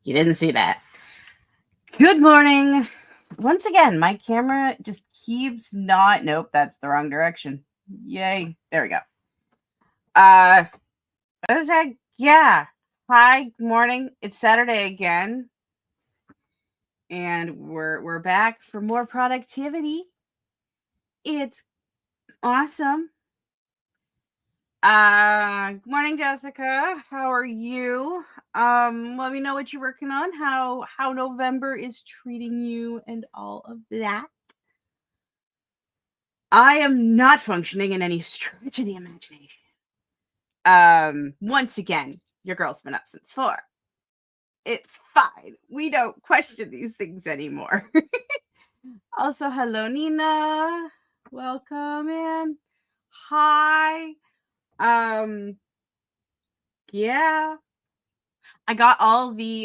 You didn't see that. Good morning. Once again, my camera just keeps not. Nope, that's the wrong direction. Yay. There we go. Uh, I was like, yeah. Hi, good morning. It's Saturday again, and we're back for more productivity. It's awesome. Good morning, Jessica. How are you? Let me know what you're working on, how November is treating you and all of that. I am not functioning in any stretch of the imagination. Once again, your girl's been up since 4. It's fine. We don't question these things anymore. Also, hello, Nina. Welcome in. Hi. Um, yeah. I got all the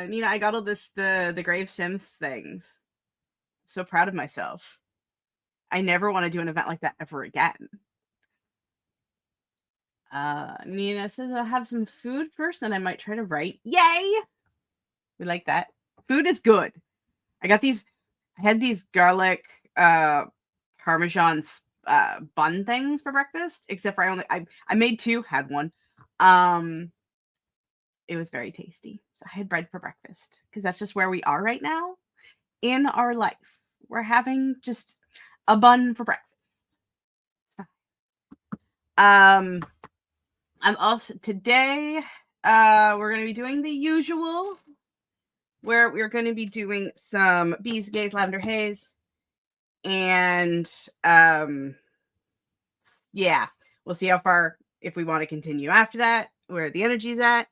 Nina, I got all the Grave Sims things. So proud of myself. I never want to do an event like that ever again. Nina says I'll have some food first, then I might try to write. Yay! We like that. Food is good. I had these garlic parmesan bun things for breakfast, except for I made 2, had 1. It was very tasty. So I had bread for breakfast because that's just where we are right now in our life. We're having just a bun for breakfast. I'm also today we're going to be doing the usual where we're going to be doing some Bees Gaze Lavender Haze, and yeah, we'll see how far, if we want to continue after that, where the energy's at.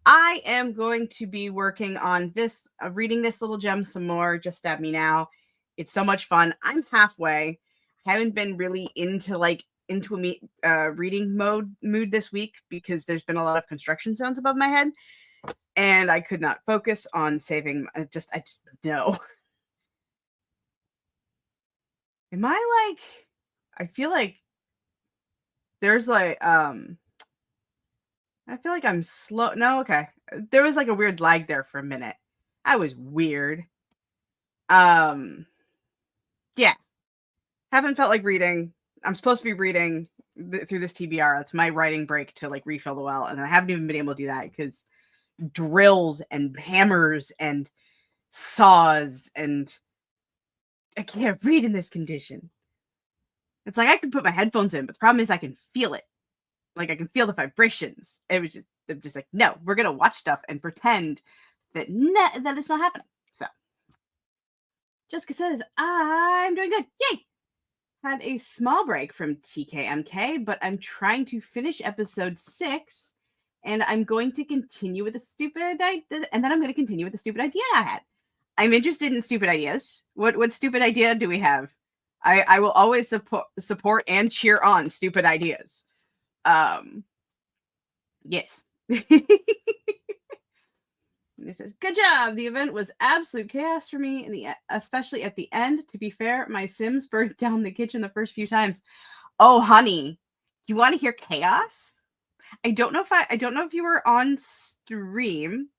I am going to be working on this, reading this little gem some more. Just Stab Me Now. It's so much fun. I'm halfway. I haven't been really into a reading mood this week because there's been a lot of construction sounds above my head, and I could not focus on saving. I just no. Am I like? I feel like there's like I feel like I'm slow. No, okay. There was like a weird lag there for a minute. That was weird. Yeah. Haven't felt like reading. I'm supposed to be reading through this TBR. It's my writing break to like refill the well, and I haven't even been able to do that because drills and hammers and saws, and I can't read in this condition. It's like I can put my headphones in, but the problem is I can feel it. Like I can feel the vibrations. I'm just like, no, we're gonna watch stuff and pretend that that it's not happening. So Jessica says, I'm doing good. Yay! Had a small break from TKMK, but I'm trying to finish episode 6, and I'm going to continue with the stupid idea, and then I'm going to continue with the stupid idea I had. I'm interested in stupid ideas. What stupid idea do we have? I will always support and cheer on stupid ideas. Yes. And it says, good job. The event was absolute chaos for me, especially at the end. To be fair, my Sims burned down the kitchen the first few times. Oh, honey, you want to hear chaos? I don't know if you were on stream.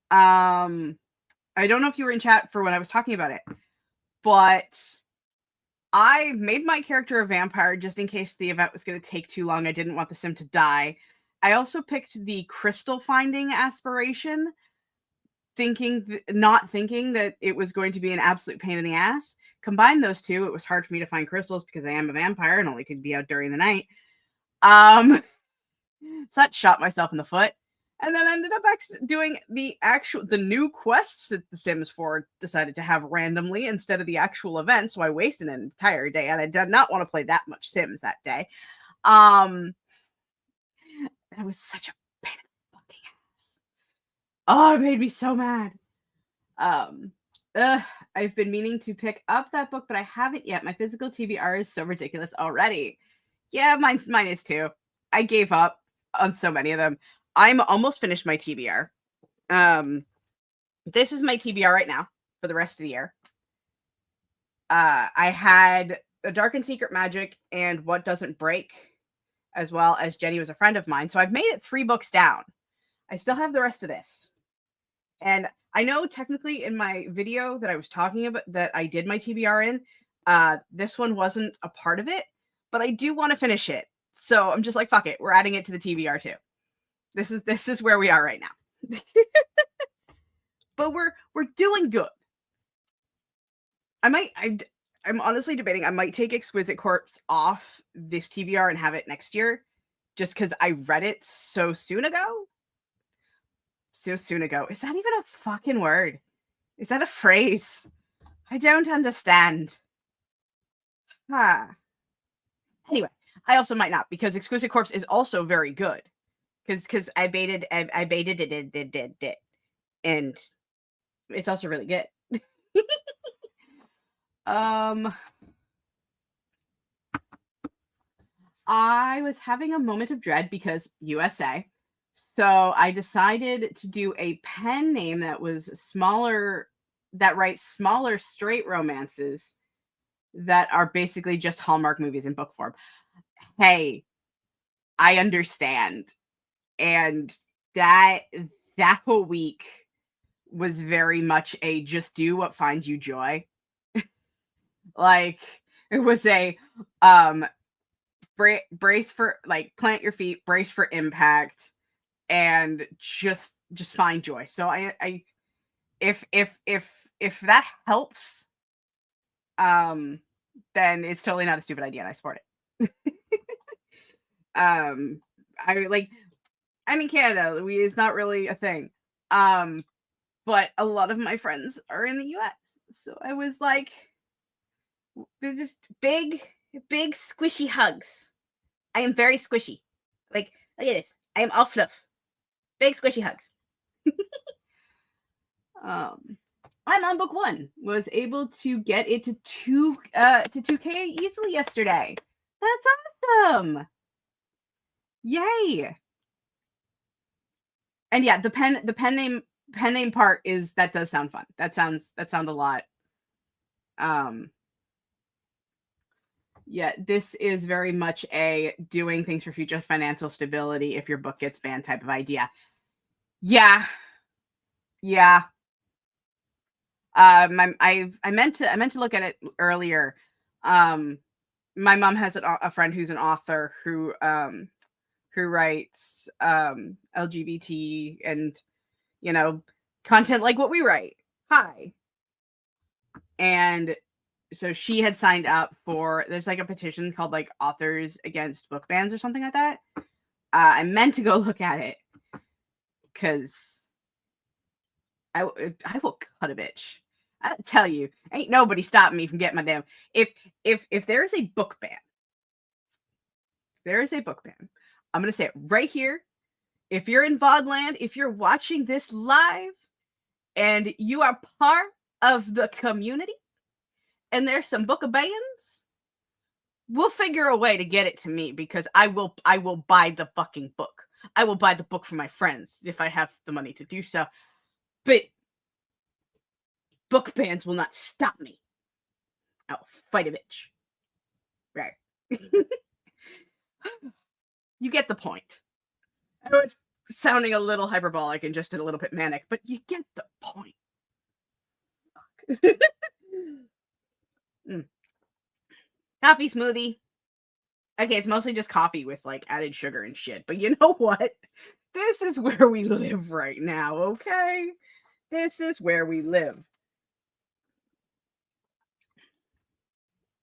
I don't know if you were in chat for when I was talking about it, but I made my character a vampire just in case the event was going to take too long. I didn't want the Sim to die. I also picked the crystal finding aspiration, not thinking that it was going to be an absolute pain in the ass. Combine those two, it was hard for me to find crystals because I am a vampire and only could be out during the night. So that shot myself in the foot. And then I ended up doing the new quests that the Sims 4 decided to have randomly instead of the actual event. So I wasted an entire day, and I did not want to play that much Sims that day. That was such a pain in the fucking ass. Oh, it made me so mad. I've been meaning to pick up that book, but I haven't yet. My physical TBR is so ridiculous already. Yeah, mine is too. I gave up on so many of them. I'm almost finished my TBR. This is my TBR right now for the rest of the year. I had A Dark and Secret Magic and What Doesn't Break, as well as Jenny Was a Friend of Mine. So I've made it 3 books down. I still have the rest of this. And I know technically in my video that I was talking about that I did my TBR in, this one wasn't a part of it, but I do want to finish it. So I'm just like, fuck it, we're adding it to the TBR too. This is where we are right now. But we're doing good. I'm honestly debating I might take Exquisite Corpse off this TBR and have it next year, just because I read it so soon ago. So soon ago. Is that even a fucking word? Is that a phrase? I don't understand. Anyway, I also might not, because Exquisite Corpse is also very good. Because I baited it, and it's also really good. I was having a moment of dread because USA. So I decided to do a pen name that was smaller, that writes smaller straight romances that are basically just Hallmark movies in book form. Hey, I understand. And that whole week was very much a just do what finds you joy. Like, it was a brace for, like, plant your feet, brace for impact, and just find joy. So I if that helps, then it's totally not a stupid idea, and I support it. I'm in Canada. It's not really a thing. But a lot of my friends are in the US. So I was like, just big squishy hugs. I am very squishy. Like, look at this. I am all fluff. Big squishy hugs. I'm on book 1. Was able to get it to 2K easily yesterday. That's awesome. Yay. And yeah, the pen name part is, that does sound fun. That sounds a lot. Yeah, this is very much a doing things for future financial stability if your book gets banned type of idea. Yeah. I meant to look at it earlier. My mom has a friend who's an author who writes LGBT and, content like what we write. Hi. And so she had signed up for, there's like a petition called like Authors Against Book Bans or something like that. I meant to go look at it because I will cut a bitch. I tell you, ain't nobody stopping me from getting my damn. If there is a book ban, I'm gonna say it right here. If you're in VODland, if you're watching this live, and you are part of the community, and there's some book bans, we'll figure a way to get it to me, because I will buy the fucking book. I will buy the book for my friends if I have the money to do so. But book bans will not stop me. I'll fight a bitch. Right. You get the point. I know it's sounding a little hyperbolic and just a little bit manic, but you get the point. Coffee smoothie. Okay, it's mostly just coffee with like added sugar and shit. But you know what? This is where we live right now, okay? This is where we live.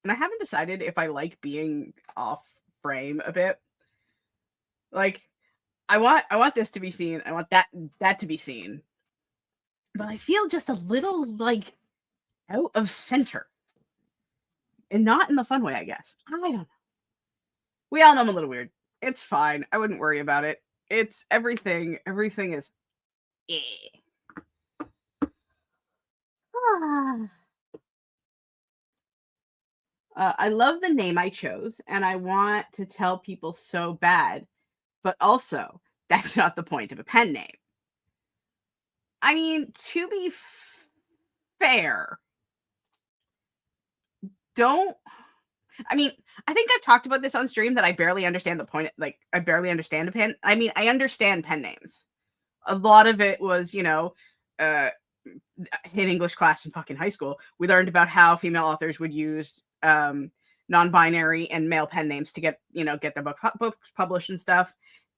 And I haven't decided if I like being off frame a bit. Like, I want this to be seen. I want that to be seen. But I feel just a little like out of center. And not in the fun way, I guess. I don't know. We all know I'm a little weird. It's fine. I wouldn't worry about it. It's everything. Everything is. I love the name I chose, and I want to tell people so bad, but also that's not the point of a pen name. I mean, to be fair, I think I've talked about this on stream that I barely understand the point. Like, I barely understand a pen. I mean, I understand pen names. A lot of it was, uh, in English class in fucking high school, we learned about how female authors would use non-binary and male pen names to get their books published and stuff,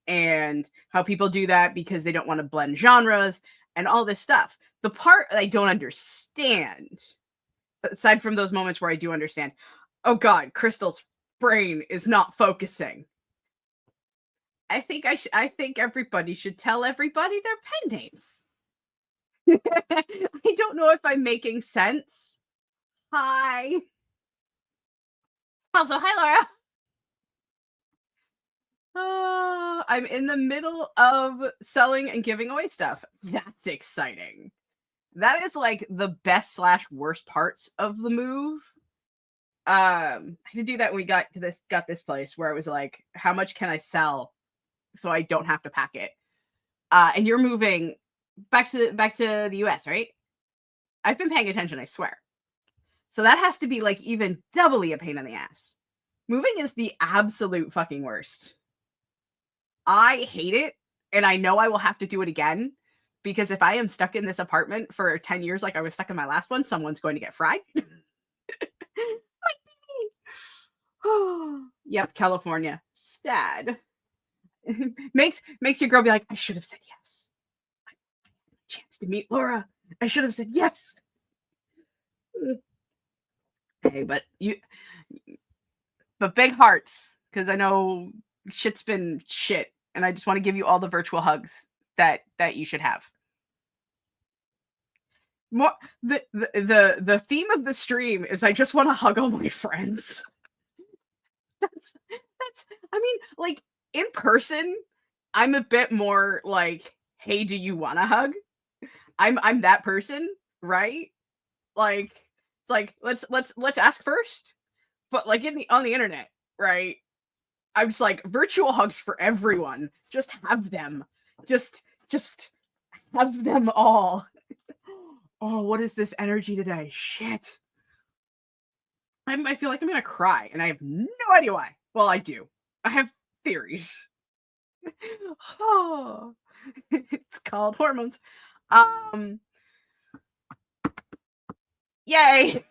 and how people do that because they don't want to blend genres and all this stuff. The part I don't understand, aside from those moments where I do understand, oh god, Crystal's brain is not focusing. I think everybody should tell everybody their pen names. I don't know if I'm making sense. Hi. Also, hi, Laura. I'm in the middle of selling and giving away stuff. That's exciting. That is like the best / worst parts of the move. I had to do that when we got this place where it was like, how much can I sell so I don't have to pack it? And you're moving back to the US, right? I've been paying attention, I swear. So that has to be like even doubly a pain in the ass. Moving is the absolute fucking worst. I hate it, and I know I will have to do it again, because if I am stuck in this apartment for 10 years like I was stuck in my last one, someone's going to get fried. Yep, California. Sad. makes your girl be like, I should have said yes. I had a chance to meet Laura. I should have said yes. Hey, but big hearts, because I know shit's been shit, and I just want to give you all the virtual hugs that you should have. More the theme of the stream is I just want to hug all my friends. that's I mean, like, in person, I'm a bit more like, hey, do you want a hug? I'm that person, right? Like, it's like, let's ask first. But like on the internet, right? I'm just like, virtual hugs for everyone. Just have them. Just have them all. Oh, what is this energy today? Shit. I feel like I'm gonna cry, and I have no idea why. Well, I do. I have theories. Oh, it's called hormones. Yay.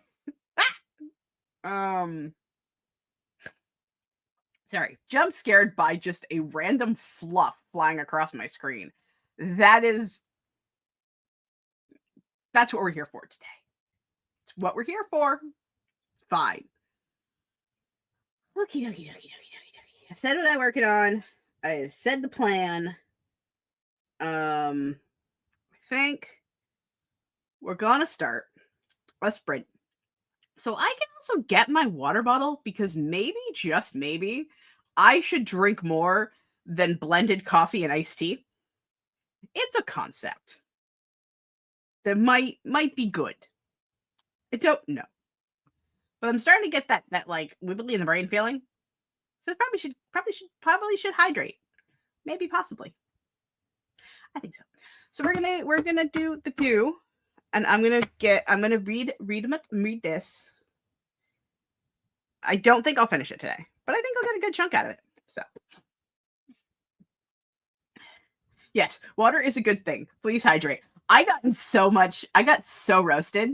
Sorry, jump scared by just a random fluff flying across my screen. That's what we're here for today. It's what we're here for. It's fine. Okie. I've said what I'm working on. I've said the plan. I think we're gonna start a sprint. So I can also get my water bottle, because maybe, just maybe, I should drink more than blended coffee and iced tea. It's a concept that might be good. I don't know. But I'm starting to get that like wibbly in the brain feeling. So probably should hydrate. Maybe, possibly. I think so. So we're gonna do the do, and I'm gonna read this. I don't think I'll finish it today, but I think I'll get a good chunk out of it. So yes, water is a good thing. Please hydrate. I got so roasted.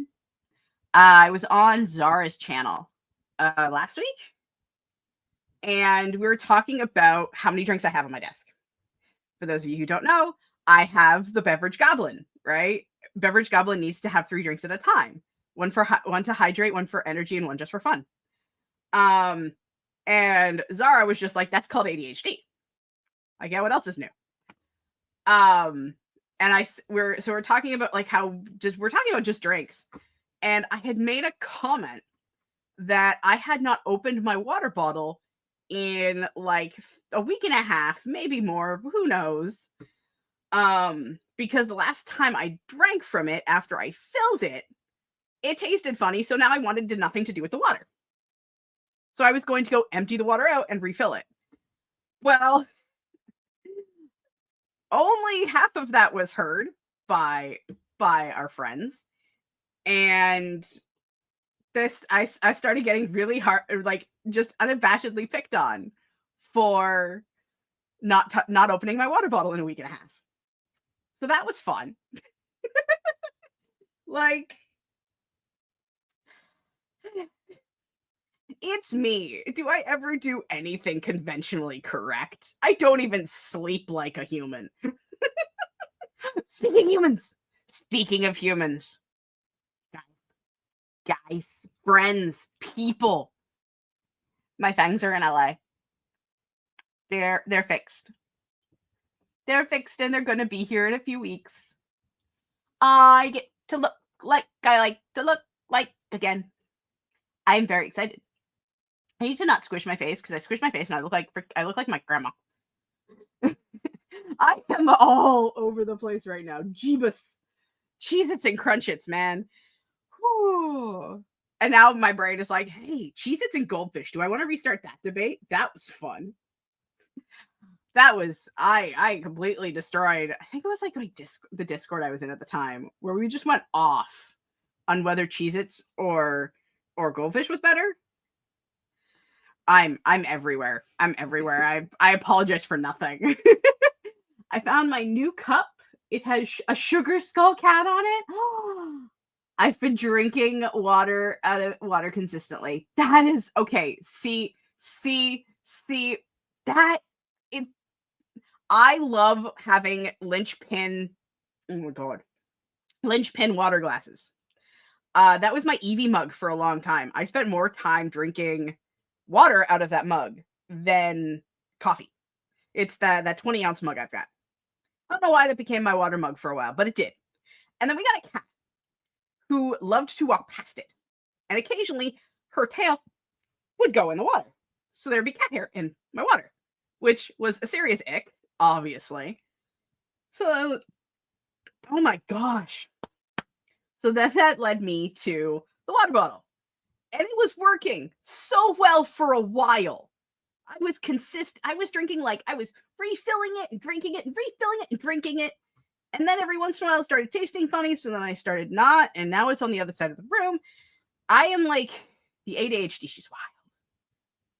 I was on Zara's channel last week, and we were talking about how many drinks I have on my desk. For those of you who don't know, I have the beverage goblin, right? Beverage goblin needs to have 3 drinks at a time. One to hydrate, one for energy, and one just for fun. And Zara was just like, that's called ADHD. Like, yeah, what else is new? And we're talking about like how we're talking about just drinks. And I had made a comment that I had not opened my water bottle in like a week and a half, maybe more, who knows. Because the last time I drank from it after I filled it, it tasted funny, so now I wanted nothing to do with the water. So I was going to go empty the water out and refill it. Well, only half of that was heard by our friends. And I started getting really hard, like, just unabashedly picked on for not opening my water bottle in a week and a half. So that was fun. Like, it's me. Do I ever do anything conventionally correct? I don't even sleep like a human. Speaking of humans, guys, friends, people, my fangs are in LA. They're fixed. They're fixed and they're gonna be here in a few weeks. I get to look like I like to look like again. I'm very excited. I need to not squish my face because I squish my face and I look like my grandma. I am all over the place right now. Jeebus. Cheez-Its and Crunch-Its, man. Whew. And now my brain is like, hey, Cheez-Its and Goldfish. Do I want to restart that debate? That was fun. That was I completely destroyed. I think it was like the Discord I was in at the time where we just went off on whether Cheez-Its or Goldfish was better. I'm everywhere. I'm everywhere. I apologize for nothing. I found my new cup. It has a Sugar Skull cat on it. I've been drinking water out of water consistently. That is okay. See that it. I love having linchpin. Oh my god, linchpin water glasses. That was my Eevee mug for a long time. I spent more time drinking water out of that mug than coffee. It's that 20-ounce mug I've got. I don't know why that became my water mug for a while, but it did. And then we got a cat who loved to walk past it. And occasionally her tail would go in the water. So there'd be cat hair in my water, which was a serious ick, obviously. So, oh my gosh. So that led me to the water bottle. And it was working so well for a while. I was drinking I was refilling it and drinking it and refilling it and drinking it. And then every once in a while it started tasting funny. So then I started not. And now it's on the other side of the room. I am like the ADHD, she's wild.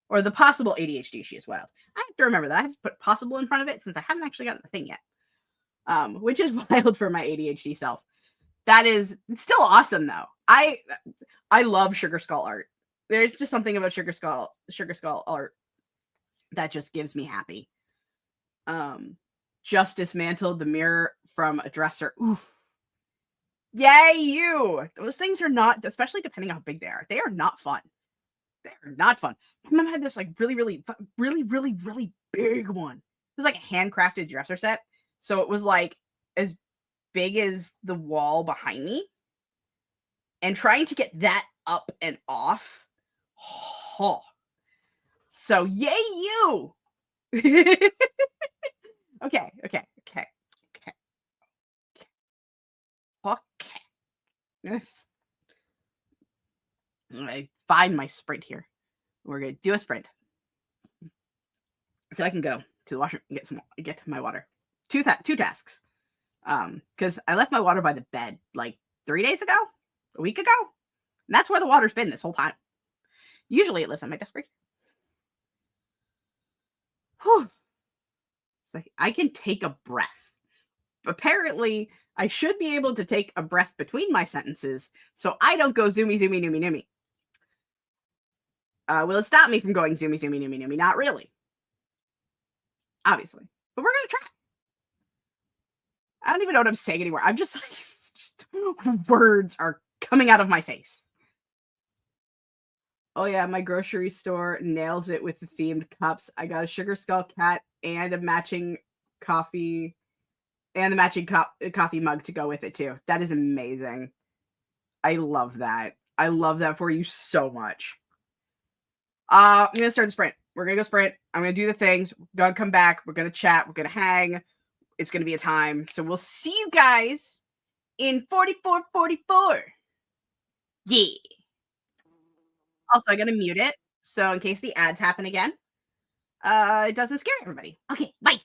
Or the possible ADHD, she is wild. I have to remember that. I have to put possible in front of it since I haven't actually gotten the thing yet. Which is wild for my ADHD self. That is still awesome though. I love Sugar Skull art. There's just something about Sugar Skull art that just gives me happy. Just dismantled the mirror from a dresser. Oof. Yay, you! Those things are not, especially depending on how big they are not fun. They're not fun. My mom had this like really big one. It was like a handcrafted dresser set. So it was like as big as the wall behind me. And trying to get that up and off. Oh. So yay you! Okay. I find my sprint here. We're gonna do a sprint. So I can go to the washroom and get my water. Two tasks. Because I left my water by the bed like 3 days ago, a week ago. And that's where the water's been this whole time. Usually it lives on my desk right here. Whew. It's like I can take a breath. Apparently, I should be able to take a breath between my sentences so I don't go zoomy, zoomy, noomy, noomy. Will it stop me from going zoomy, zoomy, noomy, noomy? Not really. Obviously. But we're going to try. I don't even know what I'm saying anymore. I'm just like, words are coming out of my face. Oh yeah, my grocery store nails it with the themed cups. I got a Sugar Skull cat and a matching coffee and the matching coffee mug to go with it too. That is amazing. I love that. I love that for you so much. I'm gonna start the sprint. We're gonna go sprint. I'm gonna do the things. We're gonna come back. We're gonna chat. We're gonna hang. It's gonna be a time. So we'll see you guys in 4444. Yeah. Also, I gotta mute it so in case the ads happen again, it doesn't scare everybody. Okay, bye.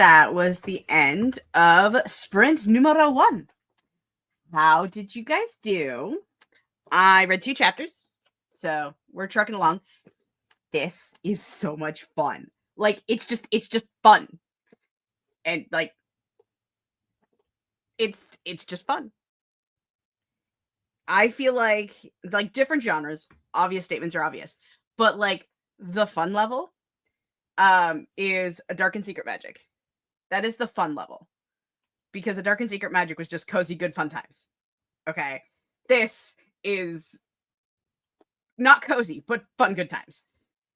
that was the end of sprint numero 1. How did you guys do? I read 2 chapters, so we're trucking along. This is so much fun. Like, it's just fun. And like, it's just fun. I feel like different genres, obvious statements are obvious, but like the fun level is a Dark and Secret Magic. That is the fun level. Because a Dark and Secret Magic was just cozy, good, fun times. Okay. This is not cozy, but fun, good times.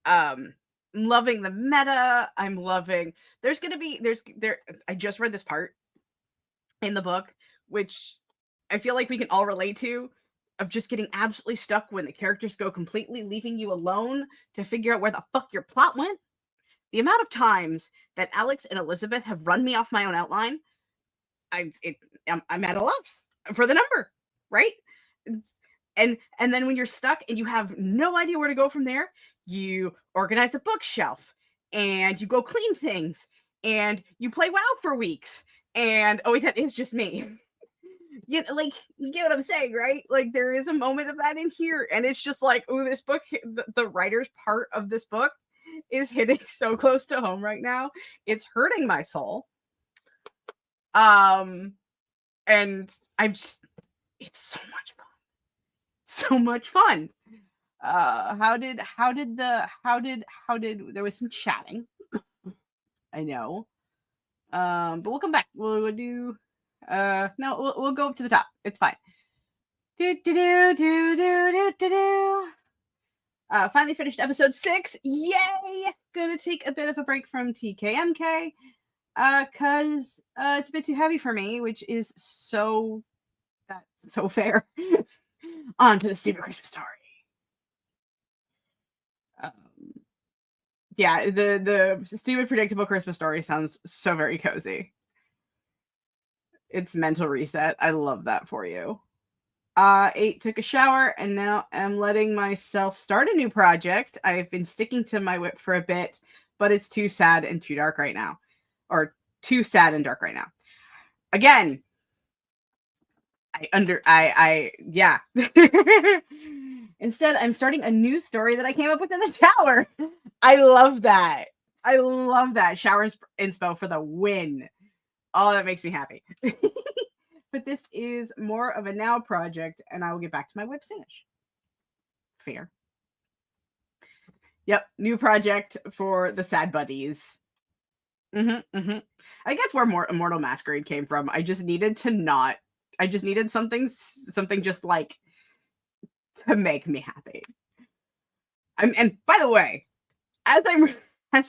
I'm loving the meta. I'm loving I just read this part in the book, which I feel like we can all relate to, of just getting absolutely stuck when the characters go completely, leaving you alone to figure out where the fuck your plot went. The amount of times that Alex and Elizabeth have run me off my own outline, I'm at a loss for the number, right? And then when you're stuck and you have no idea where to go from there, you organize a bookshelf and you go clean things and you play WoW for weeks. And oh wait, that is just me. You know, like, you get what I'm saying, right? Like, there is a moment of that in here, and it's just like, oh, this book, the writer's part of this book is hitting so close to home right now. It's hurting my soul. And I'm just, it's so much fun. So much fun. There was some chatting. I know. But we'll come back. We'll do, no, we'll go up to the top. It's fine. Finally finished episode 6. Yay! Gonna take a bit of a break from TKMK. Cause it's a bit too heavy for me, which is so fair. On to the stupid Christmas story. Yeah, the stupid predictable Christmas story sounds so very cozy. It's mental reset. I love that for you. 8, took a shower, and now I'm letting myself start a new project. I've been sticking to my whip for a bit, but it's too sad and too dark right now. Or too sad and dark right now. Again, yeah. Instead, I'm starting a new story that I came up with in the tower. I love that. I love that. Shower inspo for the win. Oh, that makes me happy. But this is more of a now project, and I will get back to my whip soonish. Fair. Yep, new project for the sad buddies. I guess where more Immortal Masquerade came from. I just needed something just like to make me happy. And by the way, as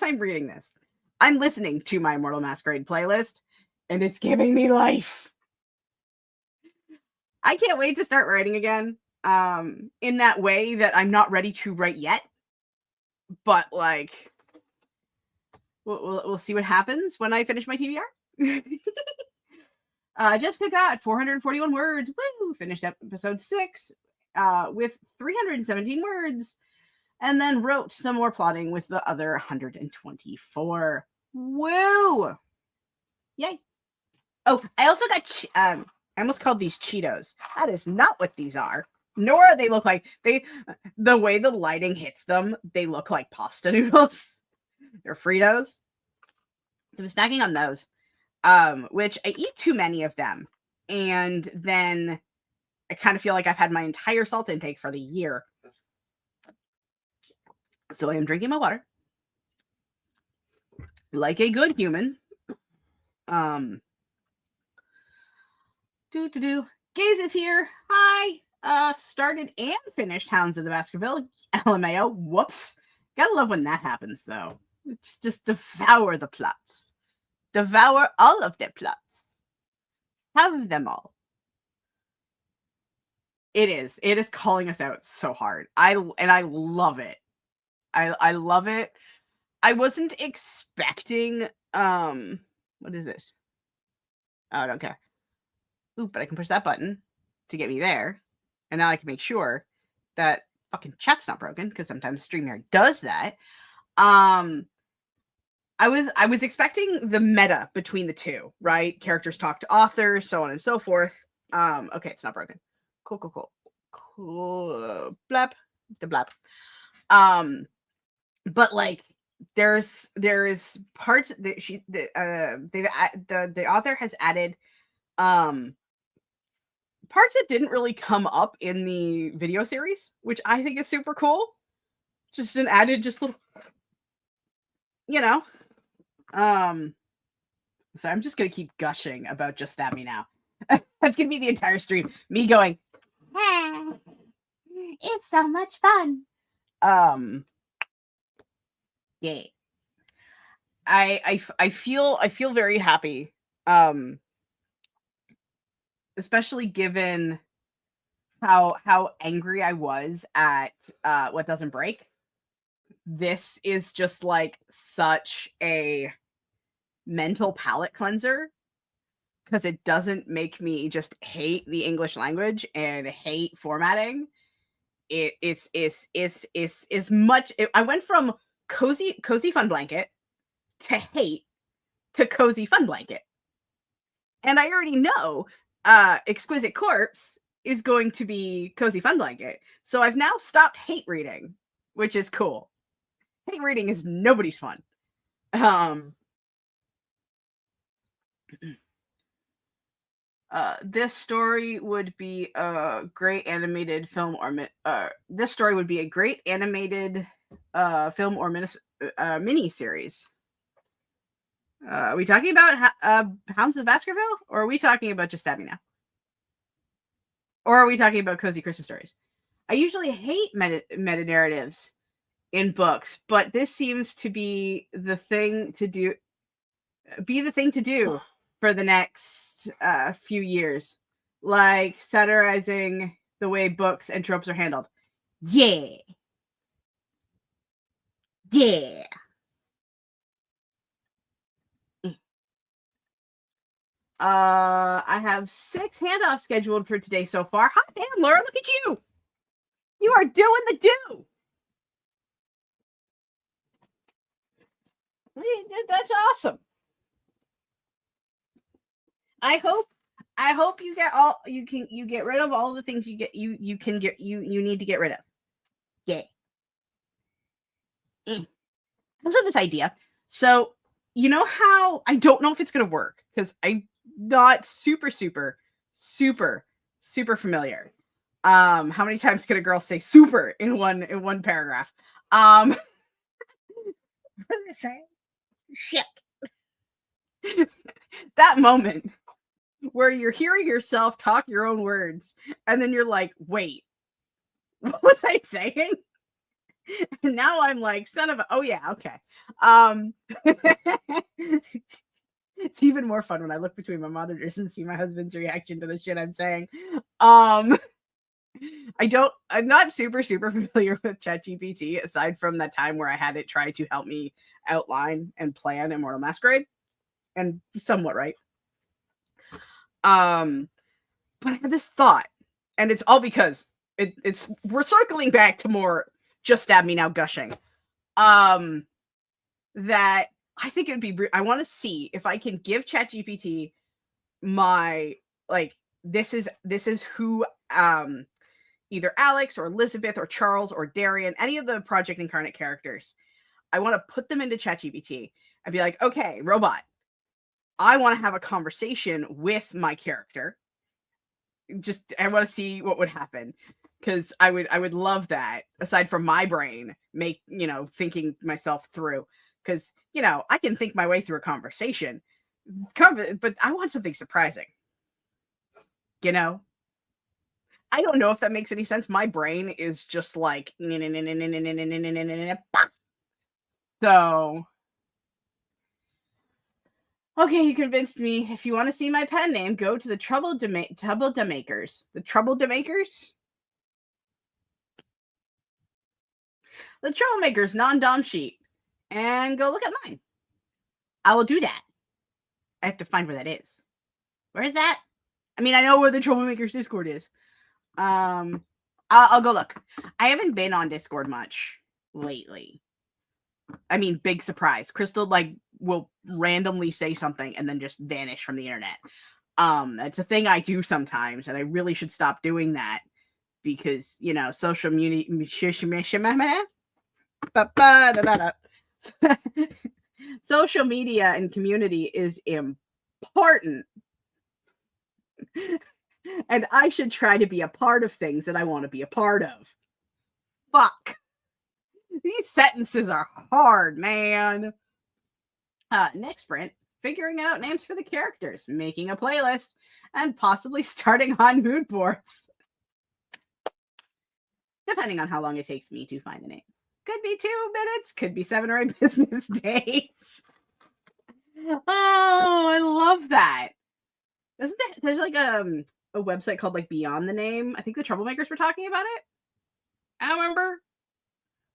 I'm reading this, I'm listening to my Immortal Masquerade playlist, and it's giving me life. I can't wait to start writing again. In that way that I'm not ready to write yet, but like, we'll see what happens when I finish my TBR. Jessica got 441 words. Woo! Finished episode 6 with 317 words, and then wrote some more plotting with the other 124. Woo! Yay! Oh, I also got I almost called these Cheetos. That is not what these are. Nor they look like the way the lighting hits them, they look like pasta noodles. They're Fritos. So I'm snacking on those. Which I eat too many of them. And then I kind of feel like I've had my entire salt intake for the year. So I am drinking my water. Like a good human. Gaze is here. Hi. Started and finished Hounds of the Baskerville. LMAO. Whoops. Gotta love when that happens, though. Just devour the plots. Devour all of their plots. Have them all. It is calling us out so hard. I love it. I love it. I wasn't expecting what is this? Oh, I don't care. Ooh, but I can push that button to get me there. And now I can make sure that fucking chat's not broken, because sometimes StreamYard does that. I was expecting the meta between the two, right? Characters talk to authors, so on and so forth. Okay, it's not broken. Cool. Blap. The blap. But like there's parts that the author has added parts that didn't really come up in the video series, which I think is super cool. Just an added just little, you know. So I'm just gonna keep gushing about Just Stab Me Now. That's gonna be the entire stream. Me going, ah, it's so much fun. Yeah. I feel very happy. Especially given how angry I was at What Doesn't Break. This is just like such a mental palate cleanser because it doesn't make me just hate the English language and hate formatting. It's much. I went from cozy fun blanket to hate to cozy fun blanket, and I already know Exquisite Corpse is going to be cozy fun blanket, so I've now stopped hate reading, which is cool. Hate reading is nobody's fun. This story would be a great animated film or this story would be a great animated film or mini series. Are we talking about Hounds of Baskerville, or are we talking about Just Stab Me Now? Or are we talking about cozy Christmas stories? I usually hate meta narratives in books, but this seems to be the thing to do. Be the thing to do for the next few years, like satirizing the way books and tropes are handled. Yeah. I have 6 handoffs scheduled for today so far. Hot damn, Laura, look at you. You are doing the do. That's awesome. I hope you get all you get rid of all the things you need to get rid of. Yeah. So this idea. So you know how I don't know if it's gonna work because I'm not super familiar. How many times can a girl say super in one paragraph? What did I say? Shit. That moment where you're hearing yourself talk your own words, and then you're like, wait, what was I saying? And now I'm like, son of a, oh yeah, okay. It's even more fun when I look between my monitors and see my husband's reaction to the shit I'm saying. I'm not super familiar with ChatGPT, aside from that time where I had it try to help me outline and plan Immortal Masquerade, and somewhat right. But I had this thought, and it's all because we're circling back to more Just Stab Me Now gushing. That I think it'd be. I want to see if I can give ChatGPT my like. This is who either Alex or Elizabeth or Charles or Darian, any of the Project Incarnate characters. I want to put them into ChatGPT and be like, okay, robot, I want to have a conversation with my character. Just I want to see what would happen, because I would love that. Aside from my brain, thinking myself through, because I can think my way through a conversation, but I want something surprising. I don't know if that makes any sense. My brain is just like so. Okay, you convinced me. If you want to see my pen name, go to the Troublemakers. The Troublemakers? The Troublemakers non-dom sheet. And go look at mine. I will do that. I have to find where that is. Where is that? I mean, I know where the Troublemakers Discord is. I'll go look. I haven't been on Discord much lately. I mean, big surprise. Crystal will randomly say something and then just vanish from the internet. It's a thing I do sometimes, and I really should stop doing that because, you know, social media social media and community is important. And I should try to be a part of things that I want to be a part of. Fuck. These sentences are hard, man. Next sprint, figuring out names for the characters, making a playlist, and possibly starting on mood boards. Depending on how long it takes me to find the names. Could be 2 minutes, could be 7 or 8 business days. Oh, I love that. Isn't there's like a website called like Beyond the Name? I think the Troublemakers were talking about it. I don't remember.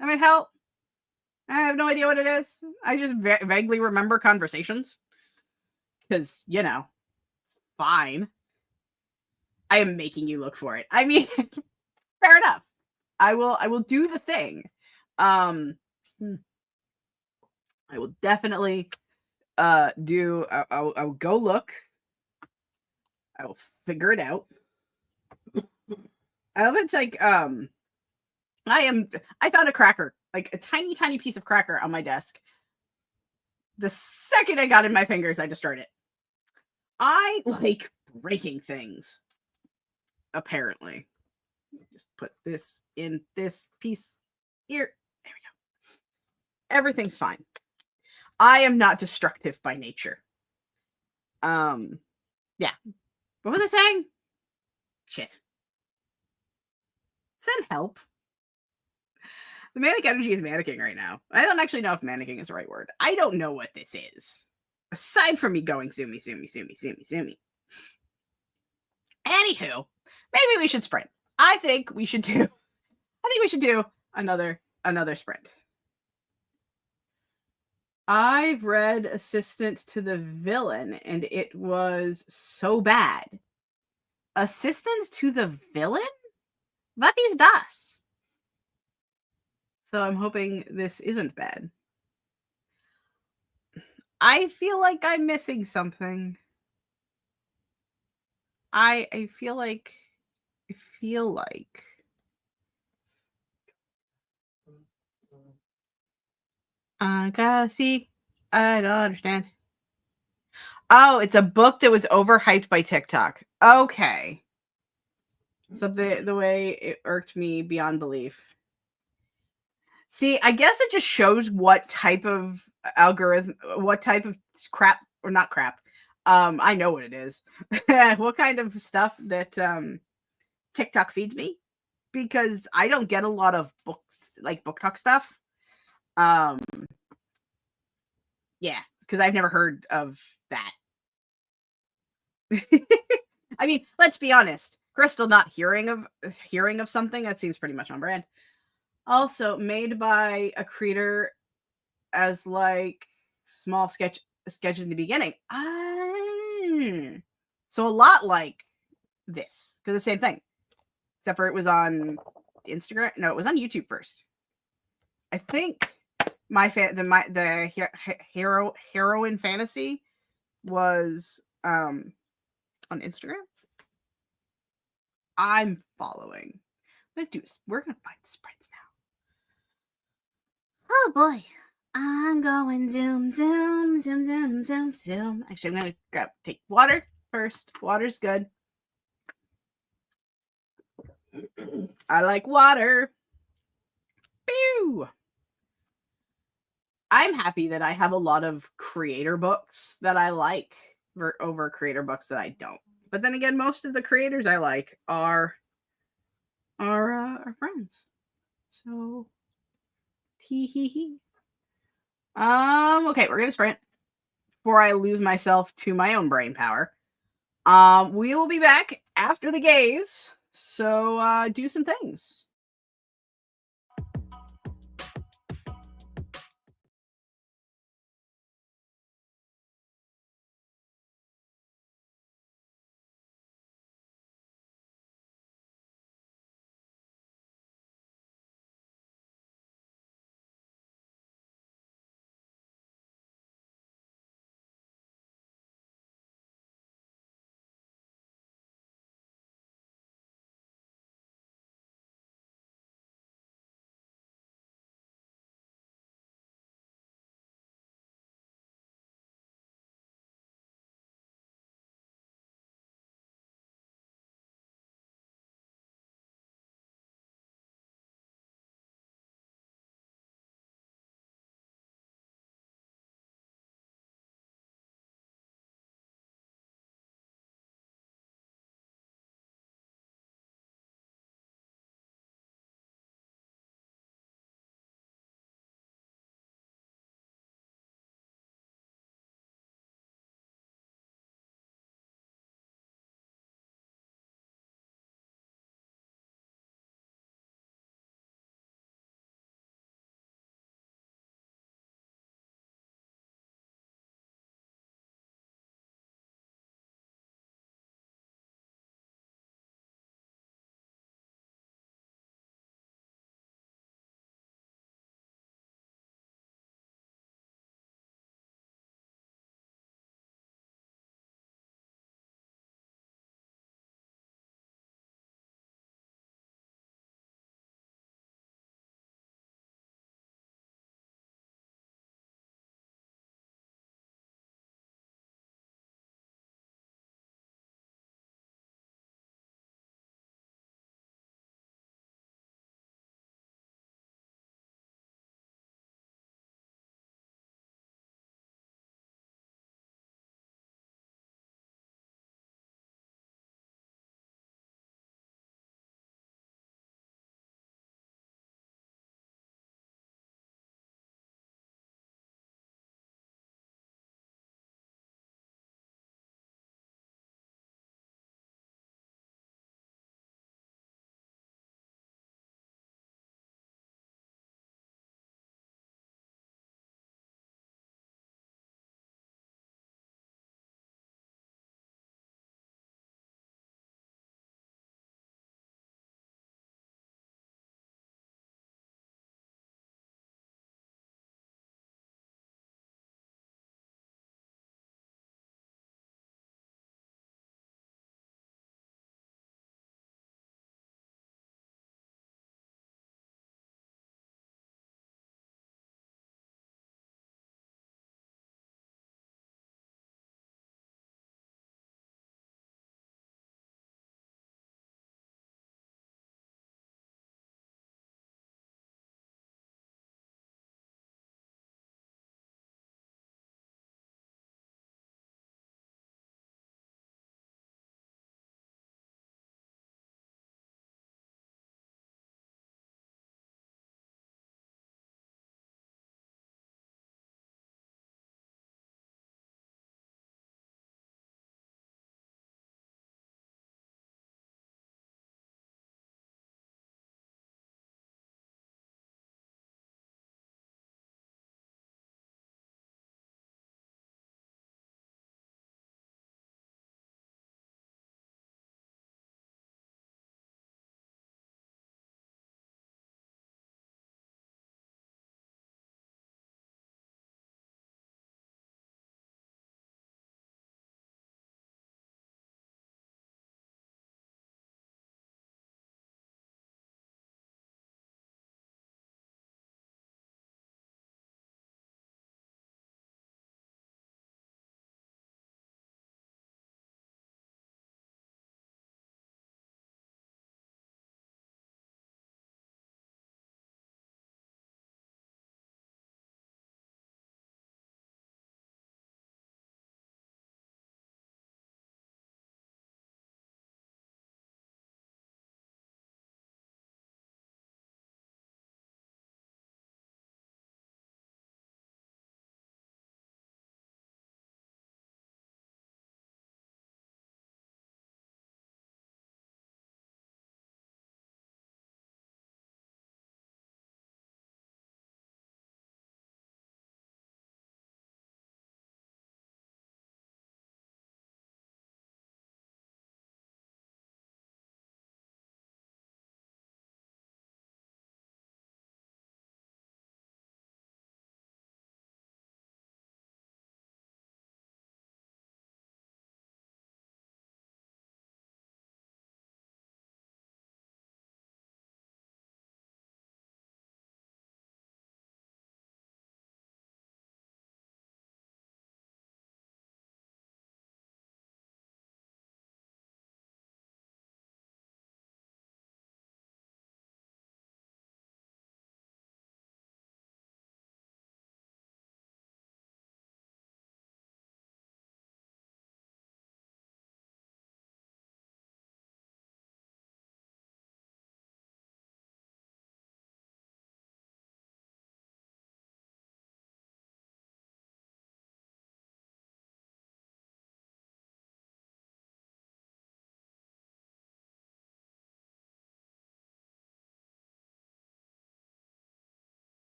That might help. I have no idea what it is. I just vaguely remember conversations. Because, you know, fine. I am making you look for it. I mean, fair enough. I will do the thing. I will definitely do I'll go look. I will figure it out. I love it's like I found a cracker, like a tiny piece of cracker on my desk. The second I got in my fingers, I destroyed it. I like breaking things. Apparently. Just put this in this piece here. There we go. Everything's fine. I am not destructive by nature. Yeah. What was I saying? Shit. Send help. The manic energy is manicking right now. I don't actually know if manicking is the right word. I don't know what this is. Aside from me going zoomy. Anywho, maybe we should sprint. I think we should do another sprint. I've read Assistant to the Villain, and it was so bad. Assistant to the Villain? What is das? So I'm hoping this isn't bad. I feel like I'm missing something. I feel like I gotta see. I don't understand. Oh, it's a book that was overhyped by TikTok. Okay. So the way it irked me beyond belief. See, I guess it just shows what type of algorithm, what type of crap, or not crap. I know what it is. What kind of stuff that TikTok feeds me, because I don't get a lot of books, like book talk stuff. Yeah, because I've never heard of that. I mean, let's be honest. Crystal not hearing of something, that seems pretty much on brand. Also made by a creator as like small sketches in the beginning. So a lot like this, because the same thing, except for it was on Instagram. No, it was on YouTube first. I think the heroine fantasy was on Instagram. I'm following. We're gonna find spreads now. Oh boy. I'm going zoom. Actually, I'm gonna take water first. Water's good. I like water. Pew! I'm happy that I have a lot of creator books that I like over creator books that I don't. But then again, most of the creators I like are friends. So hee. Okay, we're gonna sprint before I lose myself to my own brain power. We will be back after the gaze. So do some things.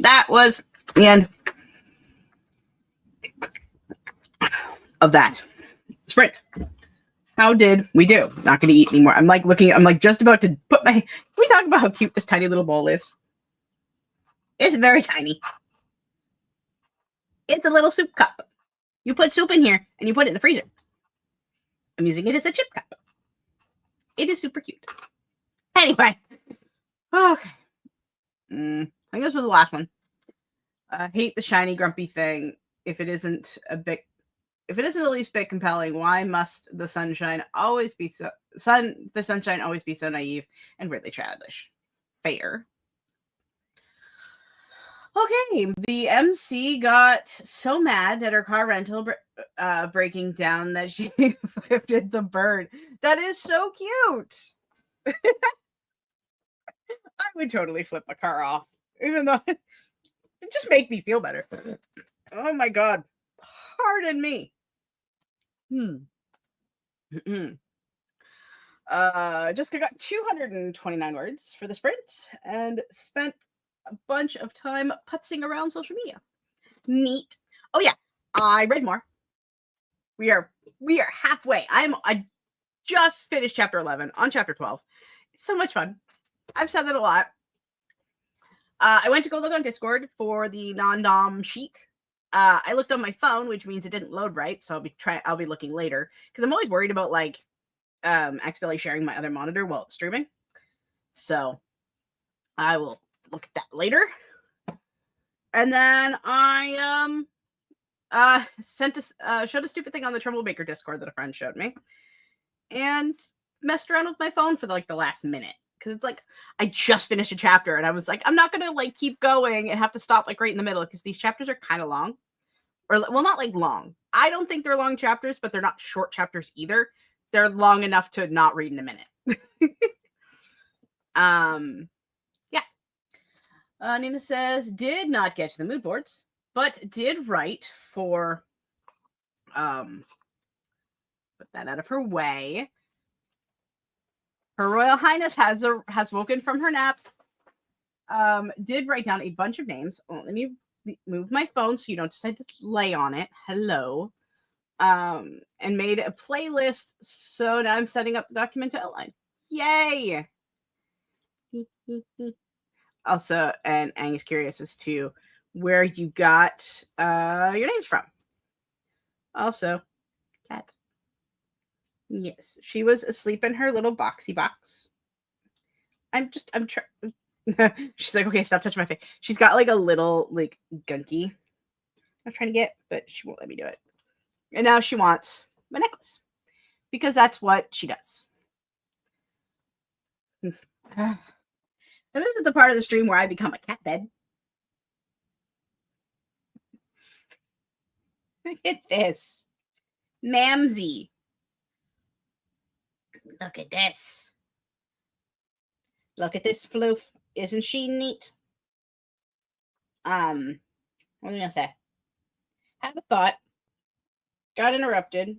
that was the end of that sprint. How did we do? Not going to eat anymore. I'm like just about to put my. Can we talk about how cute this tiny little bowl is? It's very tiny. It's a little soup cup. You put soup in here and you put it in the freezer. I'm using it as a chip cup. It is super cute. Anyway. Okay. I think this was the last one. I hate the shiny grumpy thing. If it isn't the least bit compelling, why must the sunshine always be so naive and really childish? Fair. Okay, the MC got so mad at her car rental breaking down that she lifted the bird. That is so cute. I would totally flip a car off, even though it just make me feel better. Oh my god. Pardon me. Jessica got 229 words for the sprint and spent a bunch of time putzing around social media. Neat. Oh yeah, I read more. We are halfway. I just finished chapter 11 on chapter 12. It's so much fun. I've said that a lot. I went to go look on Discord for the non-dom sheet. I looked on my phone, which means it didn't load right, so I'll be looking later because I'm always worried about like accidentally sharing my other monitor while streaming. So I will look at that later. And then I showed a stupid thing on the Troublemaker Discord that a friend showed me, and messed around with my phone for like the last minute because it's like I just finished a chapter and I was like, I'm not gonna like keep going and have to stop like right in the middle because these chapters are kind of long, or well, not like long. I don't think they're long chapters, but they're not short chapters either. They're long enough to not read in a minute. Yeah. Nina says, did not get to the mood boards, but did write for, put that out of her way. Her Royal Highness has woken from her nap. Did write down a bunch of names. Oh, let me move my phone so you don't decide to lay on it. Hello. And made a playlist. So now I'm setting up the document to outline. Yay! Also, and Angus curious as to where you got your names from. Also, cat. Yes, she was asleep in her little boxy box. I'm trying. She's like, okay, stop touching my face. She's got like a little like gunky I'm trying to get, but she won't let me do it. And now she wants my necklace because that's what she does. And this is the part of the stream where I become a cat bed. Look at this. Mamsie. Look at this. Look at this floof. Isn't she neat? What was I gonna say? Had a thought. Got interrupted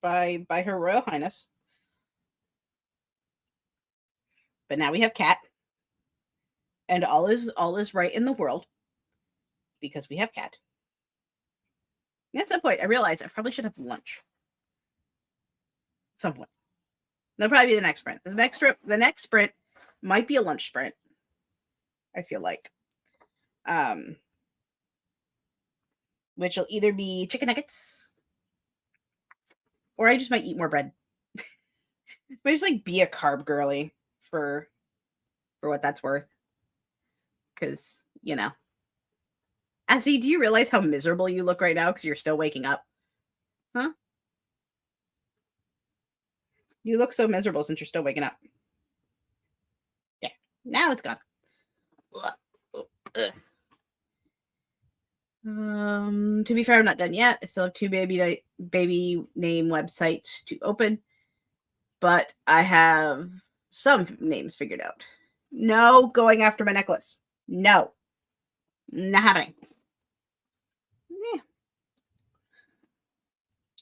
by Her Royal Highness. But now we have Cat. And all is right in the world because we have Cat. At some point, I realized I probably should have lunch. At some point. That'll probably be the next sprint. The next sprint might be a lunch sprint. I feel like. Which will either be chicken nuggets or I just might eat more bread. But just like be a carb girly for what that's worth. Because, you know. Essie, do you realize how miserable you look right now because you're still waking up? Huh? You look so miserable since you're still waking up. Yeah. Now it's gone. Ugh. To be fair, I'm not done yet. I still have 2 baby name websites to open, but I have some names figured out. No going after my necklace. No. Not happening.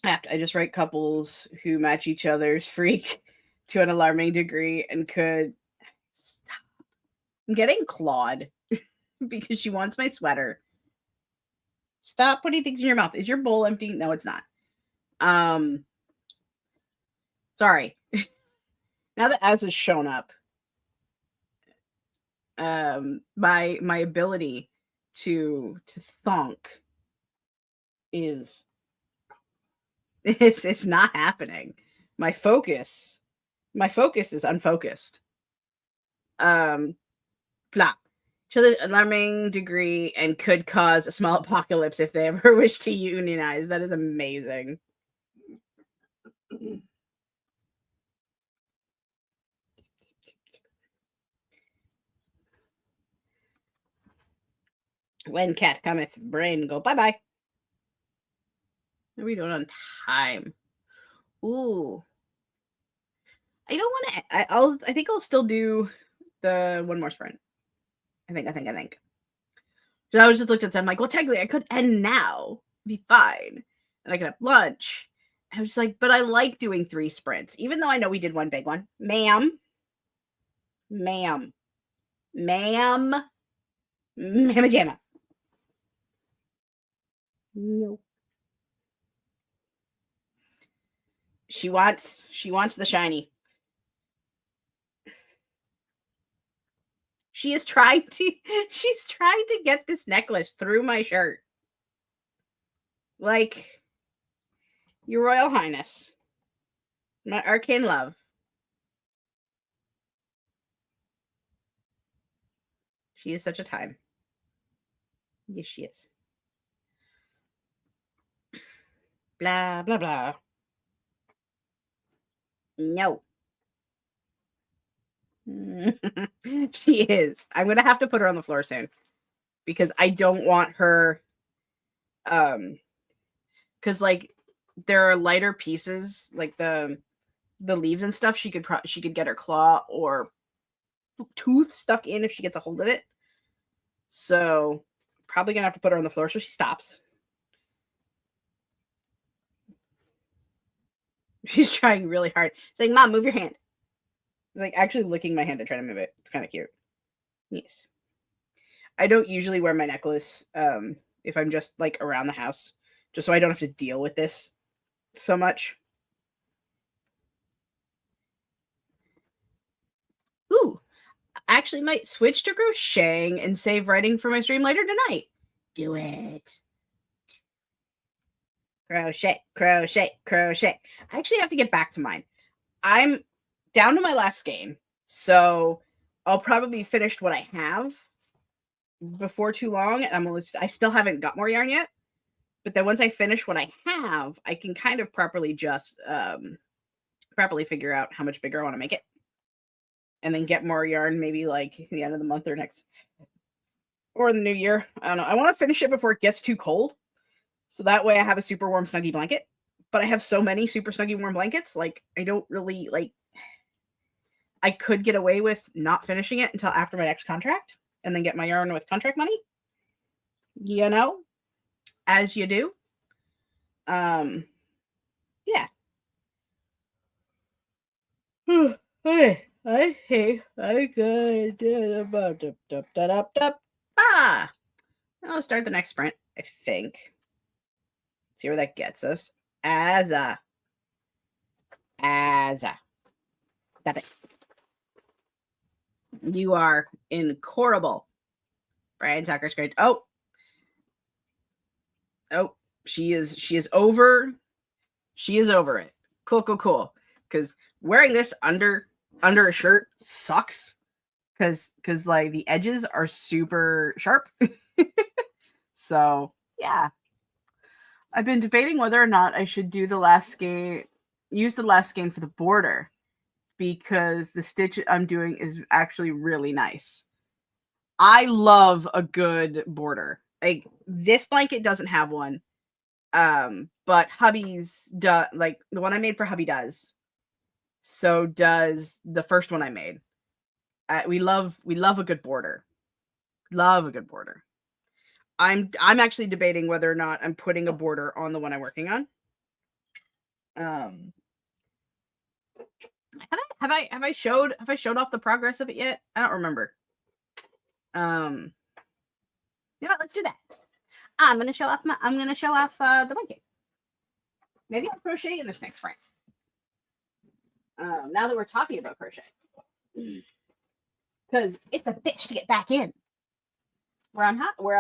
Yeah. I just write couples who match each other's freak to an alarming degree and could stop. I'm getting clawed. because she wants my sweater. Stop putting things in your mouth. Is your bowl empty? No, it's not. Sorry. Now that Az has shown up, my ability to thonk is it's not happening. My focus is unfocused. Plop. To the alarming degree and could cause a small apocalypse if they ever wish to unionize. That is amazing. When cat cometh, brain go bye-bye. What are we doing on time? Ooh. I don't want to. I think I'll still do the one more sprint. I think. So I was just looked at them like, well, technically I could end now, be fine, and I could have lunch. I was like, but I like doing 3 sprints, even though I know we did one big one. Ma'am. Mamma jamma. No. She wants the shiny. She's trying to get this necklace through my shirt. Like, Your Royal Highness, my arcane love. She is such a time. Yes, she is. Blah, blah, blah. No. She is. I'm going to have to put her on the floor soon because I don't want her cuz like there are lighter pieces like the leaves and stuff she could get her claw or tooth stuck in if she gets a hold of it. So, probably going to have to put her on the floor so she stops. She's trying really hard. She's like, "Mom, move your hand." It's like actually licking my hand to try to move it. It's kind of cute. Yes. I don't usually wear my necklace if I'm just like around the house, just so I don't have to deal with this so much. Ooh, I actually might switch to crocheting and save writing for my stream later tonight. Do it. Crochet, crochet, crochet. I actually have to get back to mine. I'm down to my last game, so I'll probably finish what I have before too long. And I still haven't got more yarn yet. But then once I finish what I have, I can kind of properly just properly figure out how much bigger I want to make it. And then get more yarn maybe like the end of the month or next or the new year. I don't know. I want to finish it before it gets too cold. So that way I have a super warm snuggy blanket. But I have so many super snuggy warm blankets, like I don't really like I could get away with not finishing it until after my next contract and then get my yarn with contract money. You know, as you do. Yeah. I could I'll start the next sprint, I think. See where that gets us. Azza. Stop it. You are incorrigible. Brian Tucker's great. Oh, she is over. She is over it. Cool. Because wearing this under a shirt sucks. Because like the edges are super sharp. So yeah, I've been debating whether or not I should do the last skein, use the last skein for the border, because the stitch I'm doing is actually really nice. I love a good border. Like this blanket doesn't have one. But hubby's like the one I made for hubby does. So does the first one I made. We love a good border. Love a good border. I'm actually debating whether or not I'm putting a border on the one I'm working on. Have I showed off the progress of it yet? I don't remember. You know what? Let's do that. I'm gonna show off the blanket. Maybe I'll crochet in this next frame. Now that we're talking about crochet, because it's a bitch to get back in where I'm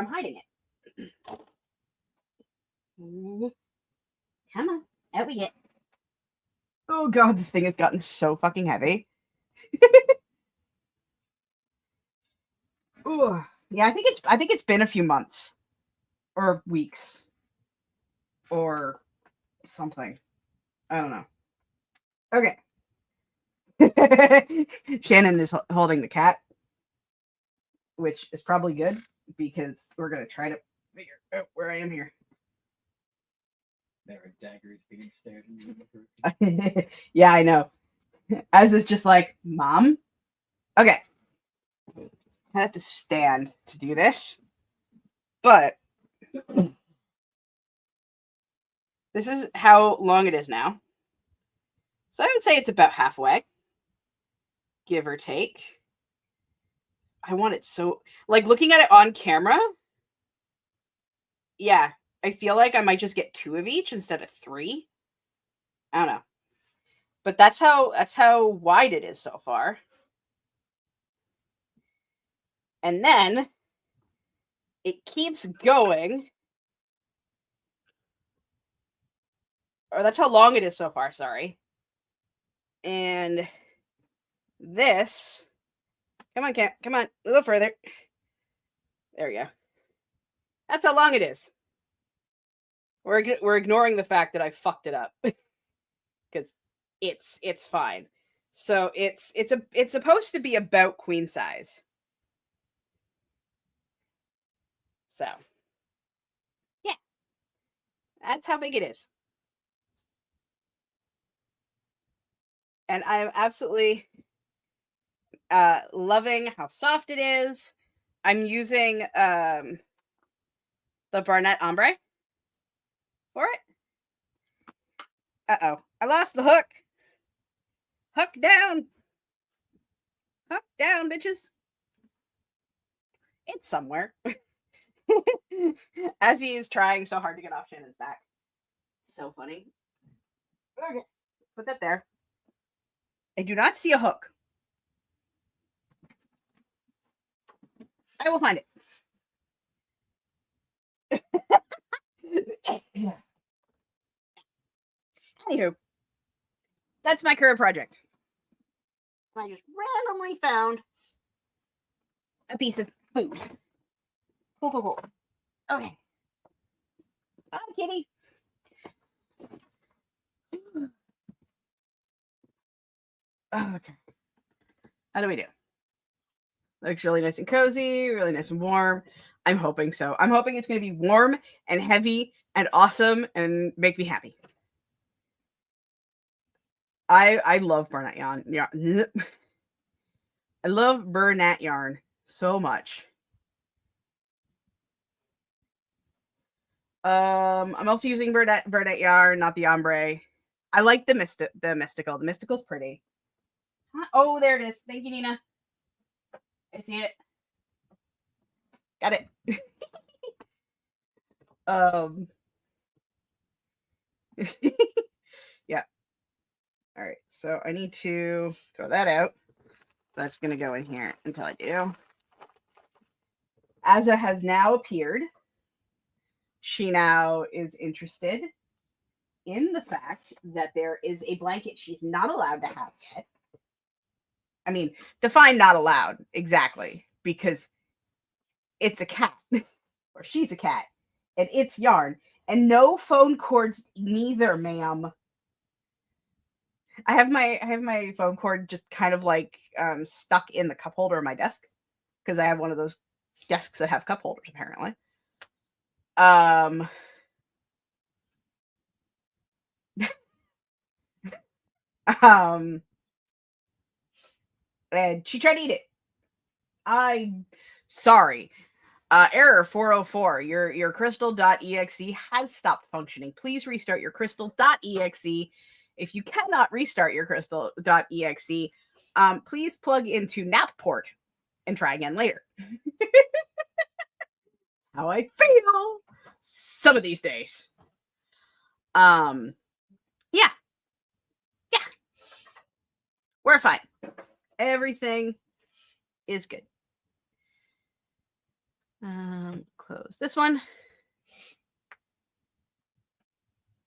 hiding it. Come on, out we get. Oh god, this thing has gotten so fucking heavy. Ooh, yeah, I think it's been a few months or weeks or something. I don't know. Okay. Shannon is holding the cat, which is probably good because we're gonna try to figure out where I am here. There are daggers being stared at. Yeah, I know. As is just like, Mom. Okay. I have to stand to do this, but this is how long it is now. So I would say it's about halfway, give or take. I want it so, like, looking at it on camera, yeah, I feel like I might just get 2 of each instead of 3. I don't know. But that's how wide it is so far. And then it keeps going. Or that's how long it is so far, sorry. And this, come on, Cam, come on, a little further. There we go. That's how long it is. We're ignoring the fact that I fucked it up because it's fine. So it's supposed to be about queen size. So yeah, that's how big it is. And I'm absolutely loving how soft it is. I'm using the Barnett Ombre for it. Uh-oh. I lost the hook. Hook down. Hook down, bitches. It's somewhere. As he is trying so hard to get off Shannon's back. So funny. Okay. Put that there. I do not see a hook. I will find it. Anywho, that's my current project. I just randomly found a piece of food. Cool. Okay. Bye, kitty. Okay. How do we do? Looks really nice and cozy, really nice and warm. I'm hoping so. I'm hoping it's going to be warm and heavy and awesome and make me happy. I love Bernat yarn. Yeah. I love Bernat yarn so much. I'm also using Bernat yarn, not the ombre. I like the mystical. The mystical's pretty. Oh, there it is. Thank you, Nina. I see it. Got it. Yeah. All right. So I need to throw that out. That's going to go in here until I do. Azza has now appeared. She now is interested in the fact that there is a blanket she's not allowed to have yet. I mean, define not allowed exactly, because it's a cat, or she's a cat, and it's yarn, and no phone cords neither, ma'am. I have my phone cord just kind of like stuck in the cup holder of my desk because I have one of those desks that have cup holders apparently. And she tried to eat it. Sorry. Error 404. Your crystal.exe has stopped functioning. Please restart your crystal.exe. If you cannot restart your crystal.exe, please plug into NAP port and try again later. how I feel some of these days. Yeah, yeah, we're fine. Everything is good. Close this one.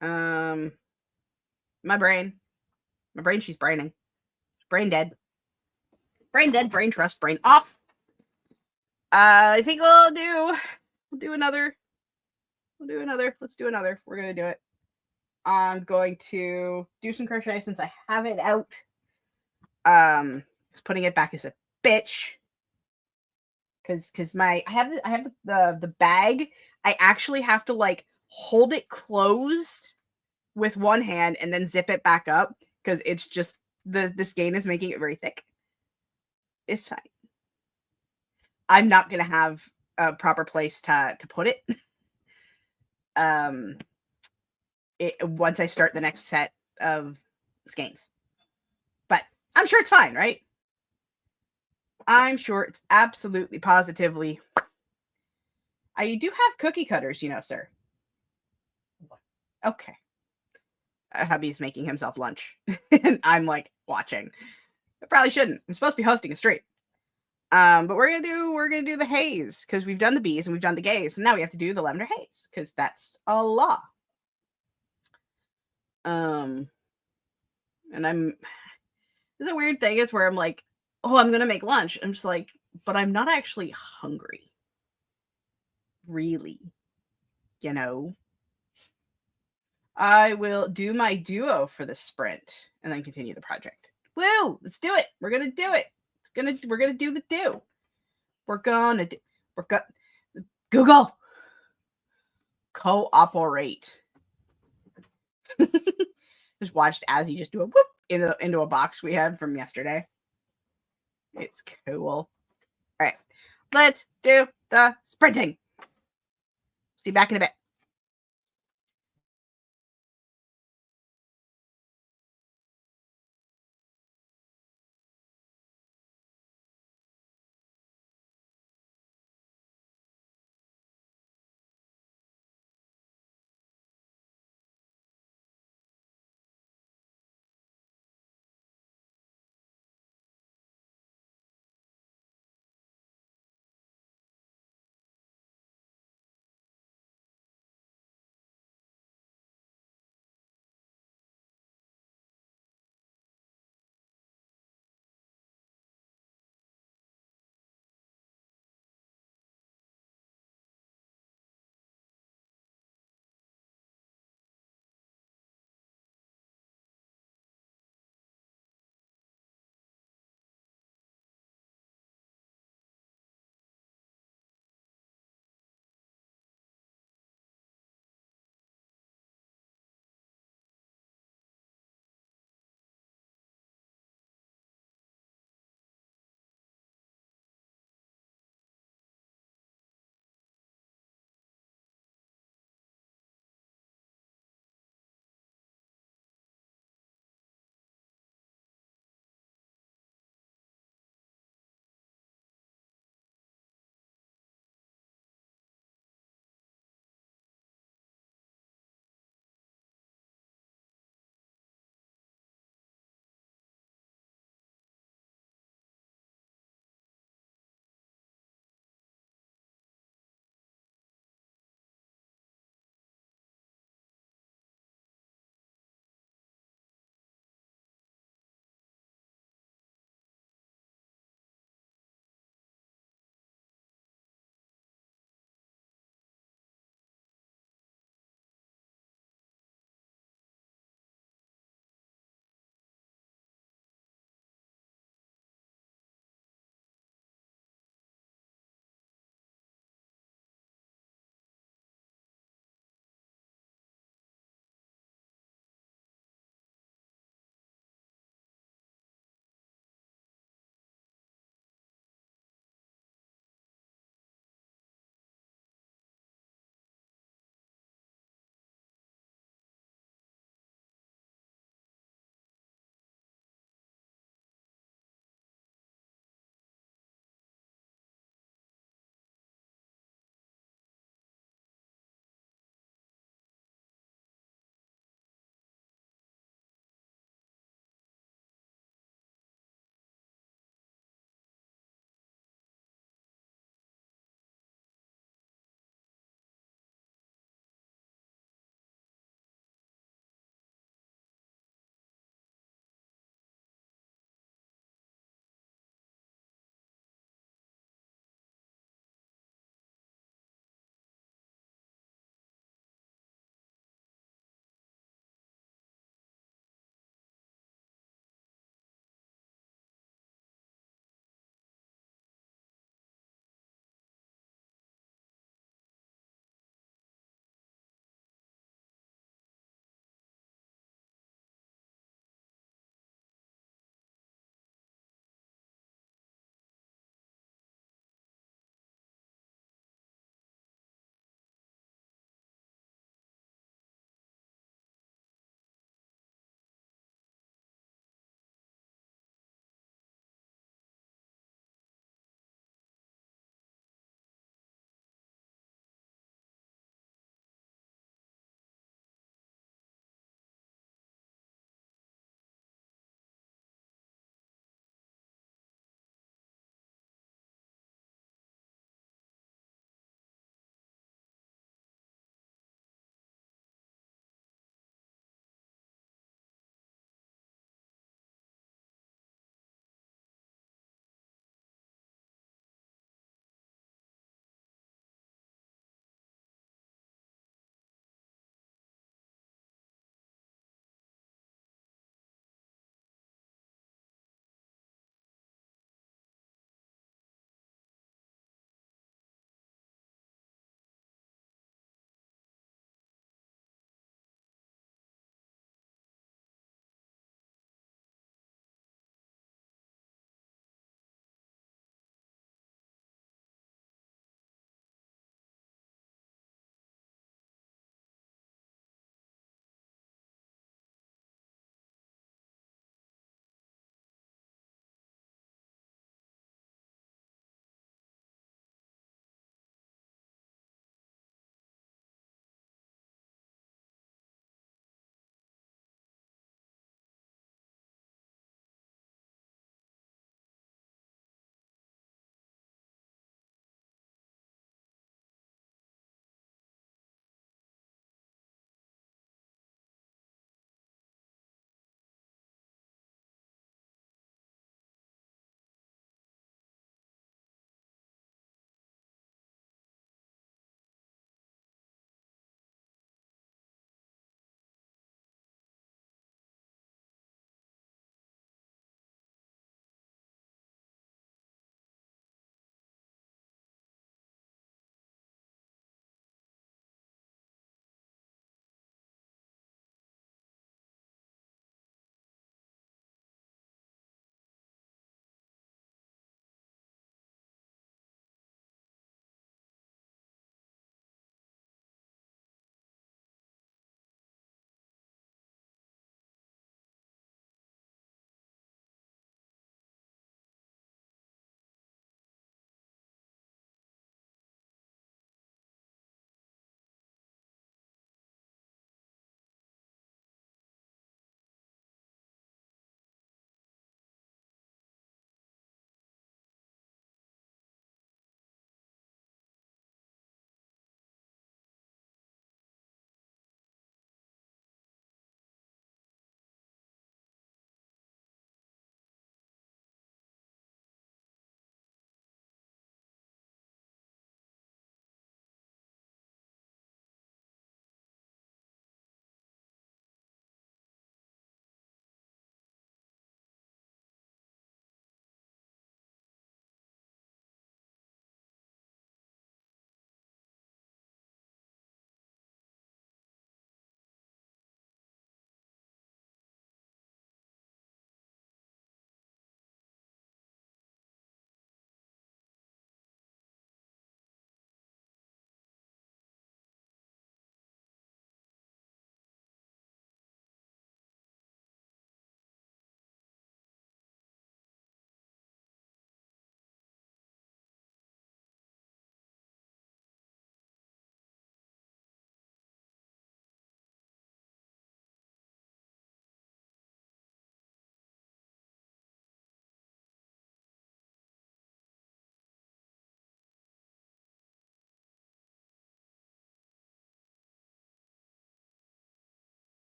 My brain, she's braining. Brain dead. Brain dead, brain trust, brain off. I think we'll do another. Let's do another. We're gonna do it. I'm going to do some crochet since I have it out. Just putting it back as a bitch. Cause I have the bag. I actually have to like hold it closed with one hand and then zip it back up because it's just the skein is making it very thick. It's fine. I'm not gonna have a proper place to put it. Once I start the next set of skeins. But I'm sure it's fine, right? I'm sure it's absolutely positively. I do have cookie cutters, sir. Okay. Hubby's making himself lunch, and I'm like watching. I probably shouldn't. I'm supposed to be hosting a stream. But we're gonna do the haze because we've done the bees and we've done the gays, and now we have to do the lavender haze because that's a law. And the weird thing is where I'm like, oh, I'm gonna make lunch. I'm just like, but I'm not actually hungry. Really, I will do my duo for the sprint and then continue the project. Woo! Let's do it. We're gonna do it. We're gonna do the do. We're gonna Google cooperate. Just watched Azzy just do a whoop into a box we had from yesterday. It's cool. All right, let's do the sprinting. See you back in a bit.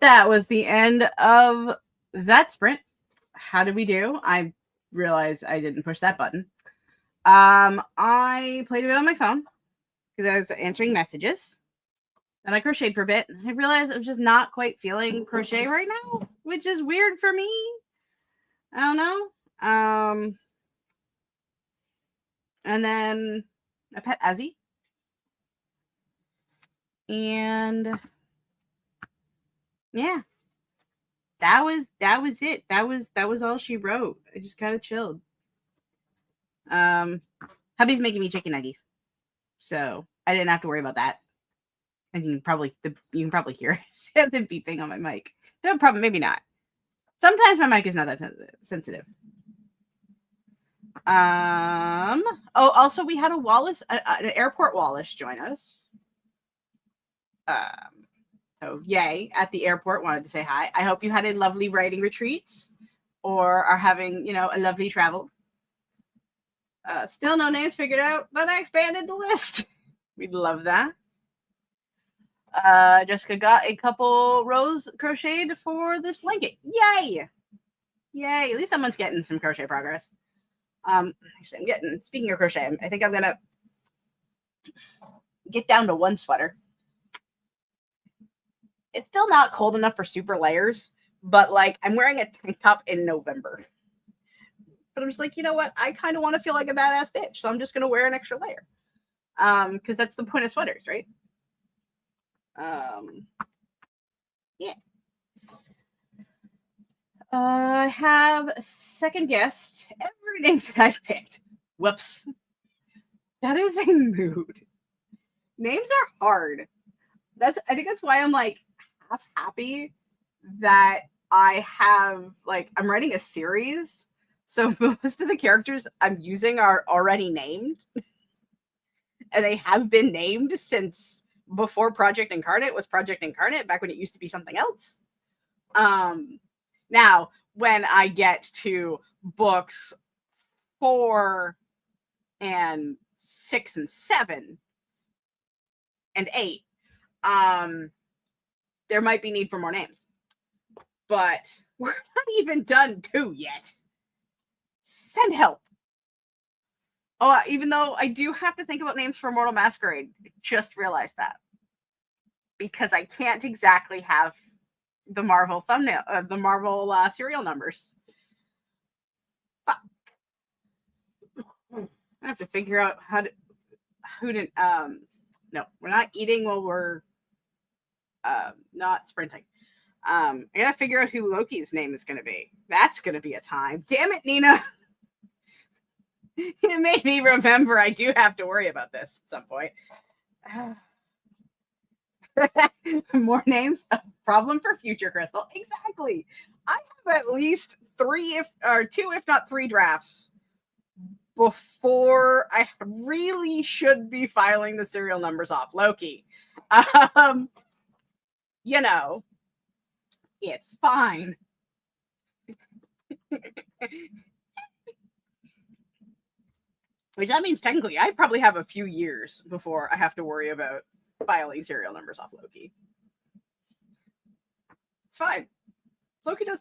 That was the end of that sprint. How did we do? I realized I didn't push that button. I played a bit on my phone because I was answering messages. Then I crocheted for a bit. I realized I was just not quite feeling crochet right now, which is weird for me. I don't know. And then I pet Azzy. And yeah. That was it. That was all she wrote. I just kind of chilled. Hubby's making me chicken nuggets, so I didn't have to worry about that. And you can probably hear it the beeping on my mic. No problem. Maybe not. Sometimes my mic is not that sensitive. Oh, also we had a Wallace, an airport Wallace join us. So yay, at the airport, wanted to say hi. I hope you had a lovely writing retreat or are having, a lovely travel. Still no names figured out, but I expanded the list. We'd love that. Jessica got a couple rows crocheted for this blanket. Yay! At least someone's getting some crochet progress. Actually, speaking of crochet, I think I'm gonna get down to one sweater. It's still not cold enough for super layers, but like I'm wearing a tank top in November. But I'm just like, you know what? I kind of want to feel like a badass bitch, so I'm just gonna wear an extra layer. Because that's the point of sweaters, right? Yeah. I have a second guest. Every name that I've picked. Whoops. That is a mood. Names are hard. I think that's why I'm like half happy that I have I'm writing a series. So most of the characters I'm using are already named. And they have been named since before Project Incarnate was Project Incarnate, back when it used to be something else. Now, when I get to books 4 and 6 and 7 and 8, there might be need for more names. But we're not even done 2 yet. Send help. Oh, even though I do have to think about names for Mortal Masquerade. I just realized that. Because I can't exactly have the Marvel thumbnail, the Marvel serial numbers. Fuck. I have to figure out no, we're not eating while we're not sprinting. I gotta figure out who Loki's name is gonna be. That's gonna be a time. Damn it, Nina. It made me remember I do have to worry about this at some point. More names, a problem for future, Crystal. Exactly. I have at least 2, if not 3 drafts before I really should be filing the serial numbers off Loki. It's fine. Which that means technically I probably have a few years before I have to worry about filing serial numbers off Loki. It's fine. Loki does.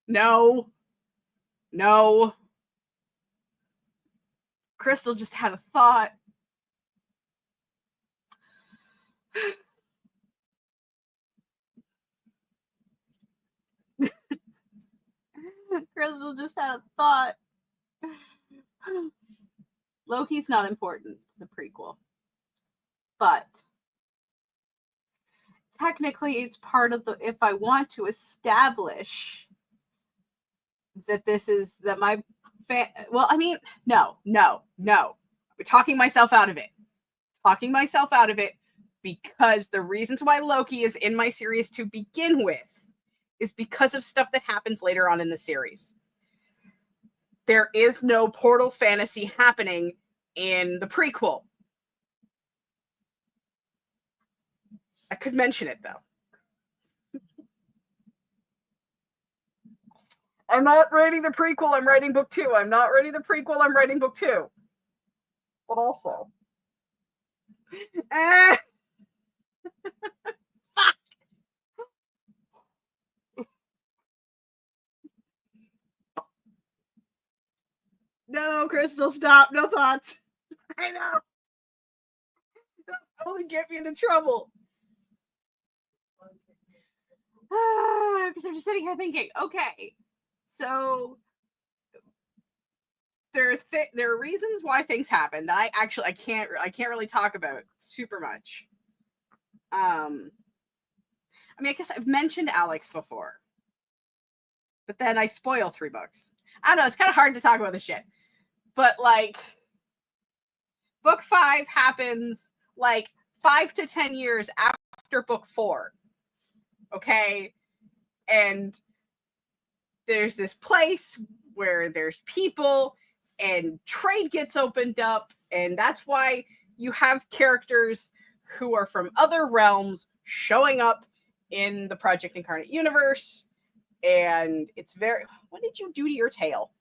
No. Crystal just had a thought. Crystal just had a thought. Loki's not important to the prequel. But technically it's part of if I want to establish that this is that my no. I'm talking myself out of it. Because the reasons why Loki is in my series to begin with is because of stuff that happens later on in the series. There is no portal fantasy happening in the prequel. I could mention it, though. I'm not writing the prequel, I'm writing book 2. I'm not writing the prequel, I'm writing book 2. But also. No, Crystal, stop. No thoughts. I know. That'll only get me into trouble. Because I'm just sitting here thinking, okay, so there are reasons why things happen that I can't really talk about super much. I mean, I guess I've mentioned Alex before, but then I spoil 3 books. I don't know. It's kind of hard to talk about this shit, but like, book 5 happens like 5 to 10 years after book 4. Okay, and there's this place where there's people and trade gets opened up, and that's why you have characters who are from other realms showing up in the Project Incarnate universe. And it's very, what did you do to your tail?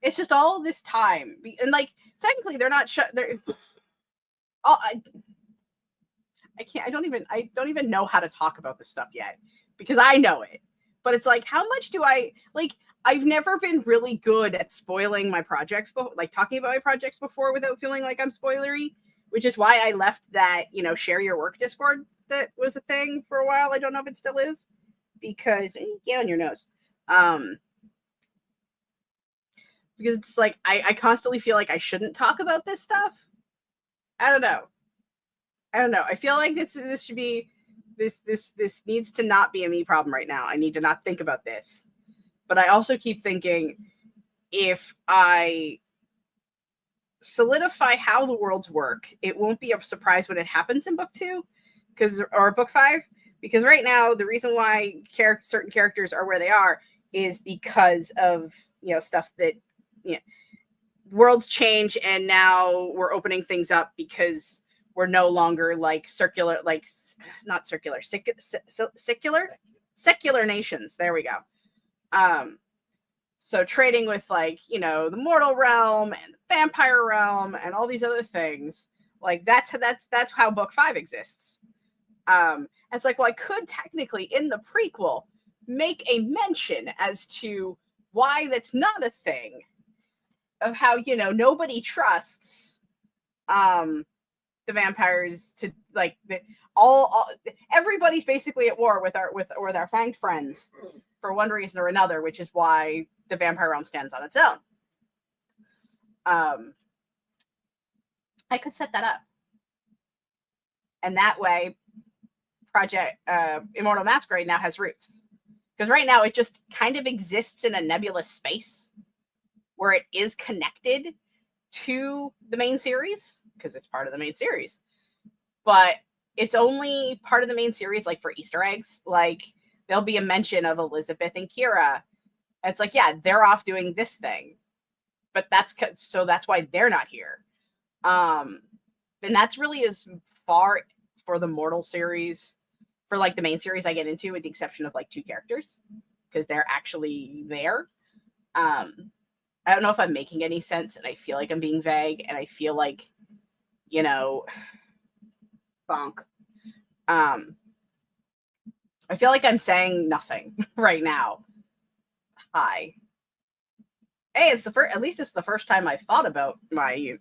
It's just all this time, and like technically they're not they're I don't even know how to talk about this stuff yet, because I know it. But it's like, how much do I like? I've never been really good at spoiling my projects, like talking about my projects before without feeling like I'm spoilery, which is why I left that, share your work Discord that was a thing for a while. I don't know if it still is, because get on your nose. Because it's like I constantly feel like I shouldn't talk about this stuff. I don't know. I feel like this should be this needs to not be a me problem right now. I need to not think about this. But I also keep thinking, if I solidify how the worlds work, it won't be a surprise when it happens in book 2, or book 5. Because right now, the reason why certain characters are where they are is because of stuff that worlds change, and now we're opening things up because we're no longer like secular nations. There we go. So trading with the mortal realm and the vampire realm and all these other things, like that's how book 5 exists. It's like, well, I could technically in the prequel make a mention as to why that's not a thing, of how nobody trusts the vampires to all everybody's basically at war with our fanged friends for one reason or another, which is why the vampire realm stands on its own. I could set that up, and that way Project Immortal Masquerade now has roots, because right now it just kind of exists in a nebulous space where it is connected to the main series because it's part of the main series, but it's only part of the main series like for Easter eggs. Like there'll be a mention of Elizabeth and Kira. It's like, yeah, they're off doing this thing, but that's why they're not here. And that's really as far for the Mortal series, for like the main series I get into, with the exception of like 2 characters, because they're actually there. I don't know if I'm making any sense, and I feel like I'm being vague, and I feel like, bonk. I feel like I'm saying nothing right now. Hi. Hey, at least it's the first time I've thought about my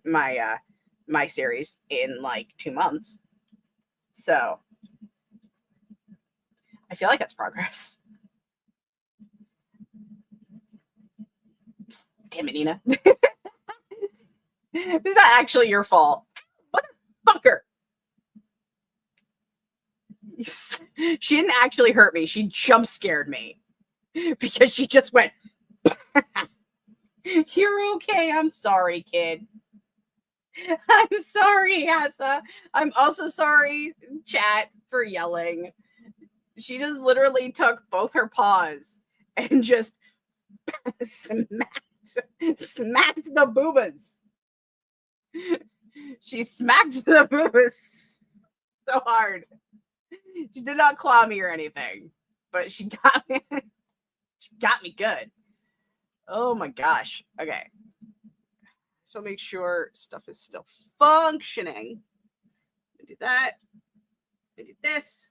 series in like 2 months. So I feel like that's progress. Damn it, Nina. This is not actually your fault. What the fucker? She didn't actually hurt me. She jump scared me because she just went, "You're okay. I'm sorry, kid. I'm sorry, Asa. I'm also sorry, chat, for yelling." She just literally took both her paws and just smacked the boobas. She smacked the boobas so hard. She did not claw me or anything, but she got me. She got me good. Oh my gosh. Okay. So make sure stuff is still functioning. I did that. I did this.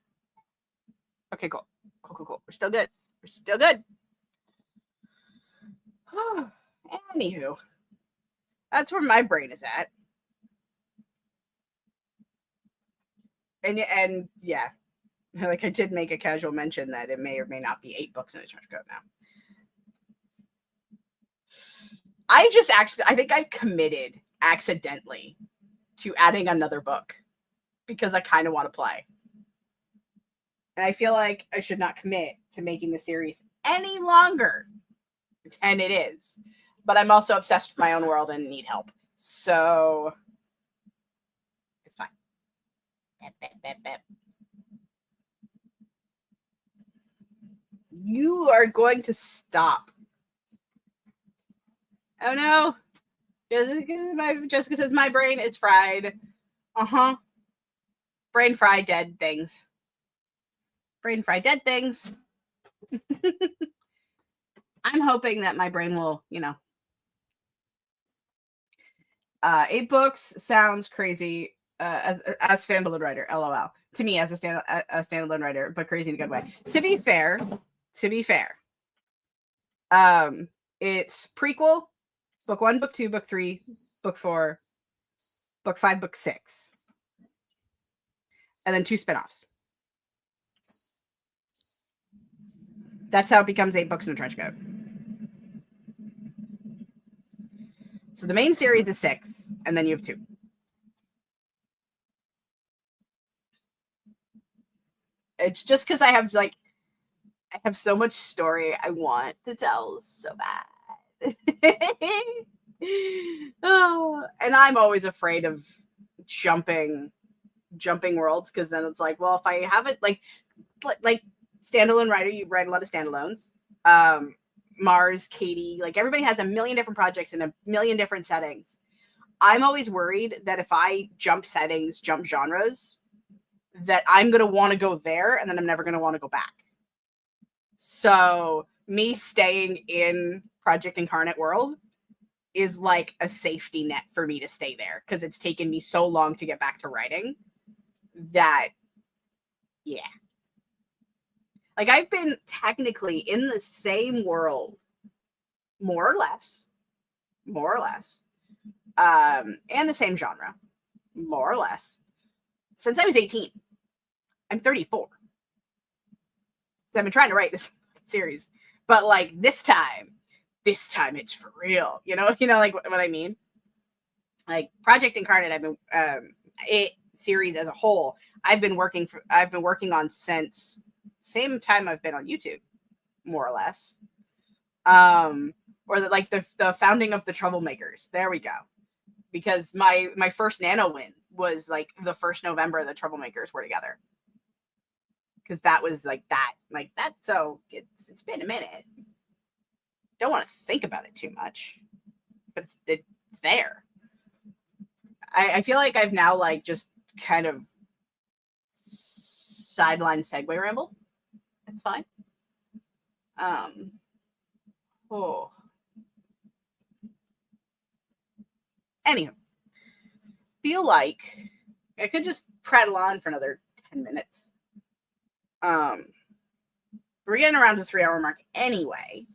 Okay, cool. Cool. We're still good. Anywho, that's where my brain is at. And yeah, like I did make a casual mention that it may or may not be 8 books in a trench coat now. I think I've committed accidentally to adding another book because I kind of want to play. And I feel like I should not commit to making the series any longer than it is. But I'm also obsessed with my own world and need help. So it's fine. You are going to stop. Oh no. Jessica says my brain is fried. Brain fried dead things. Brain fried dead things. I'm hoping that my brain will, 8 books sounds crazy as standalone writer, LOL. To me, as a standalone writer, but crazy in a good way. To be fair, it's prequel, book 1, book 2, book 3, book 4, book 5, book 6, and then 2 spinoffs. That's how it becomes 8 books in a trench coat. So the main series is 6, and then you have 2. It's just because I have so much story I want to tell so bad. Oh, and I'm always afraid of jumping worlds because then it's like, well, if I have it like standalone writer, you write a lot of standalones. Mars, Katie, like everybody has a million different projects in a million different settings. I'm always worried that if I jump settings, jump genres, that I'm going to want to go there and then I'm never going to want to go back. So me staying in Project Incarnate world is like a safety net for me to stay there because it's taken me so long to get back to writing that, yeah. Like I've been technically in the same world, more or less, and the same genre, more or less, since I was 18. I'm 34. So I've been trying to write this series, but like this time it's for real. You know, like what I mean. Like Project Incarnate, I've been it series as a whole. I've been working on since same time I've been on YouTube, more or less. Or the founding of the Troublemakers. There we go. Because my first Nano win was like the first November the Troublemakers were together. Because that was like that. So it's been a minute. Don't want to think about it too much, but it's there. I feel like I've now like just kind of sideline segue ramble. It's fine. Anywho, feel like I could just prattle on for another 10 minutes. We're getting around the 3-hour mark anyway.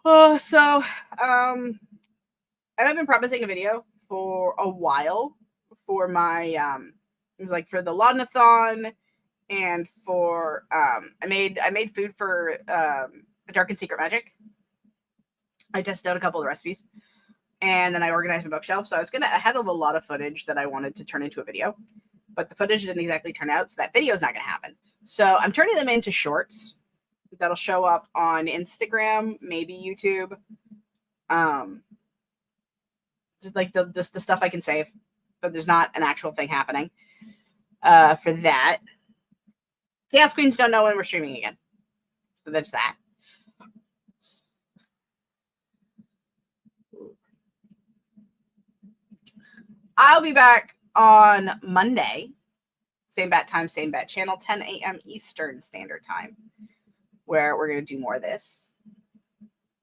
So I've been promising a video for a while for my it was like for the Laudathon and for I made food for Dark and Secret Magic. I tested out a couple of recipes and then I organized my bookshelf. So I had a lot of footage that I wanted to turn into a video, but the footage didn't exactly turn out. So that video is not going to happen. So I'm turning them into shorts that'll show up on Instagram, maybe YouTube. Just like the stuff I can save, but there's not an actual thing happening for that. Chaos Queens don't know when we're streaming again. So that's that. I'll be back on Monday. Same bat time, same bat channel, 10 a.m. Eastern Standard Time, where we're going to do more of this.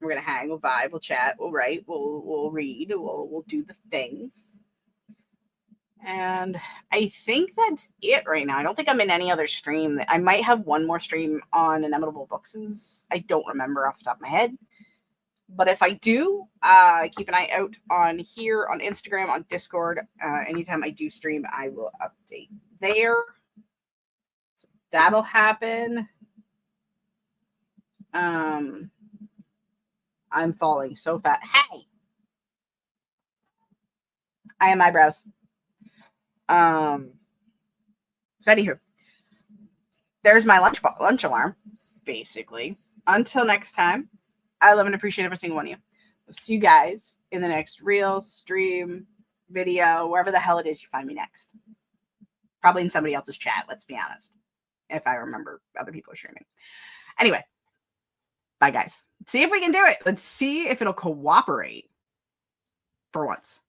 We're going to hang, we'll vibe, we'll chat, we'll write, we'll read, we'll do the things. And I think that's it right now. I don't think I'm in any other stream. I might have one more stream on Inimitable Books. I don't remember off the top of my head. But if I do, keep an eye out on here, on Instagram, on Discord. Anytime I do stream, I will update there. So that'll happen. I'm falling so fast. Hey! I am eyebrows. So anywho, there's my lunch alarm, basically. Until next time, I love and appreciate every single one of you. We'll see you guys in the next reel, stream, video, wherever the hell it is you find me next. Probably in somebody else's chat, let's be honest. If I remember other people streaming. Anyway, bye guys. See if we can do it. Let's see if it'll cooperate for once.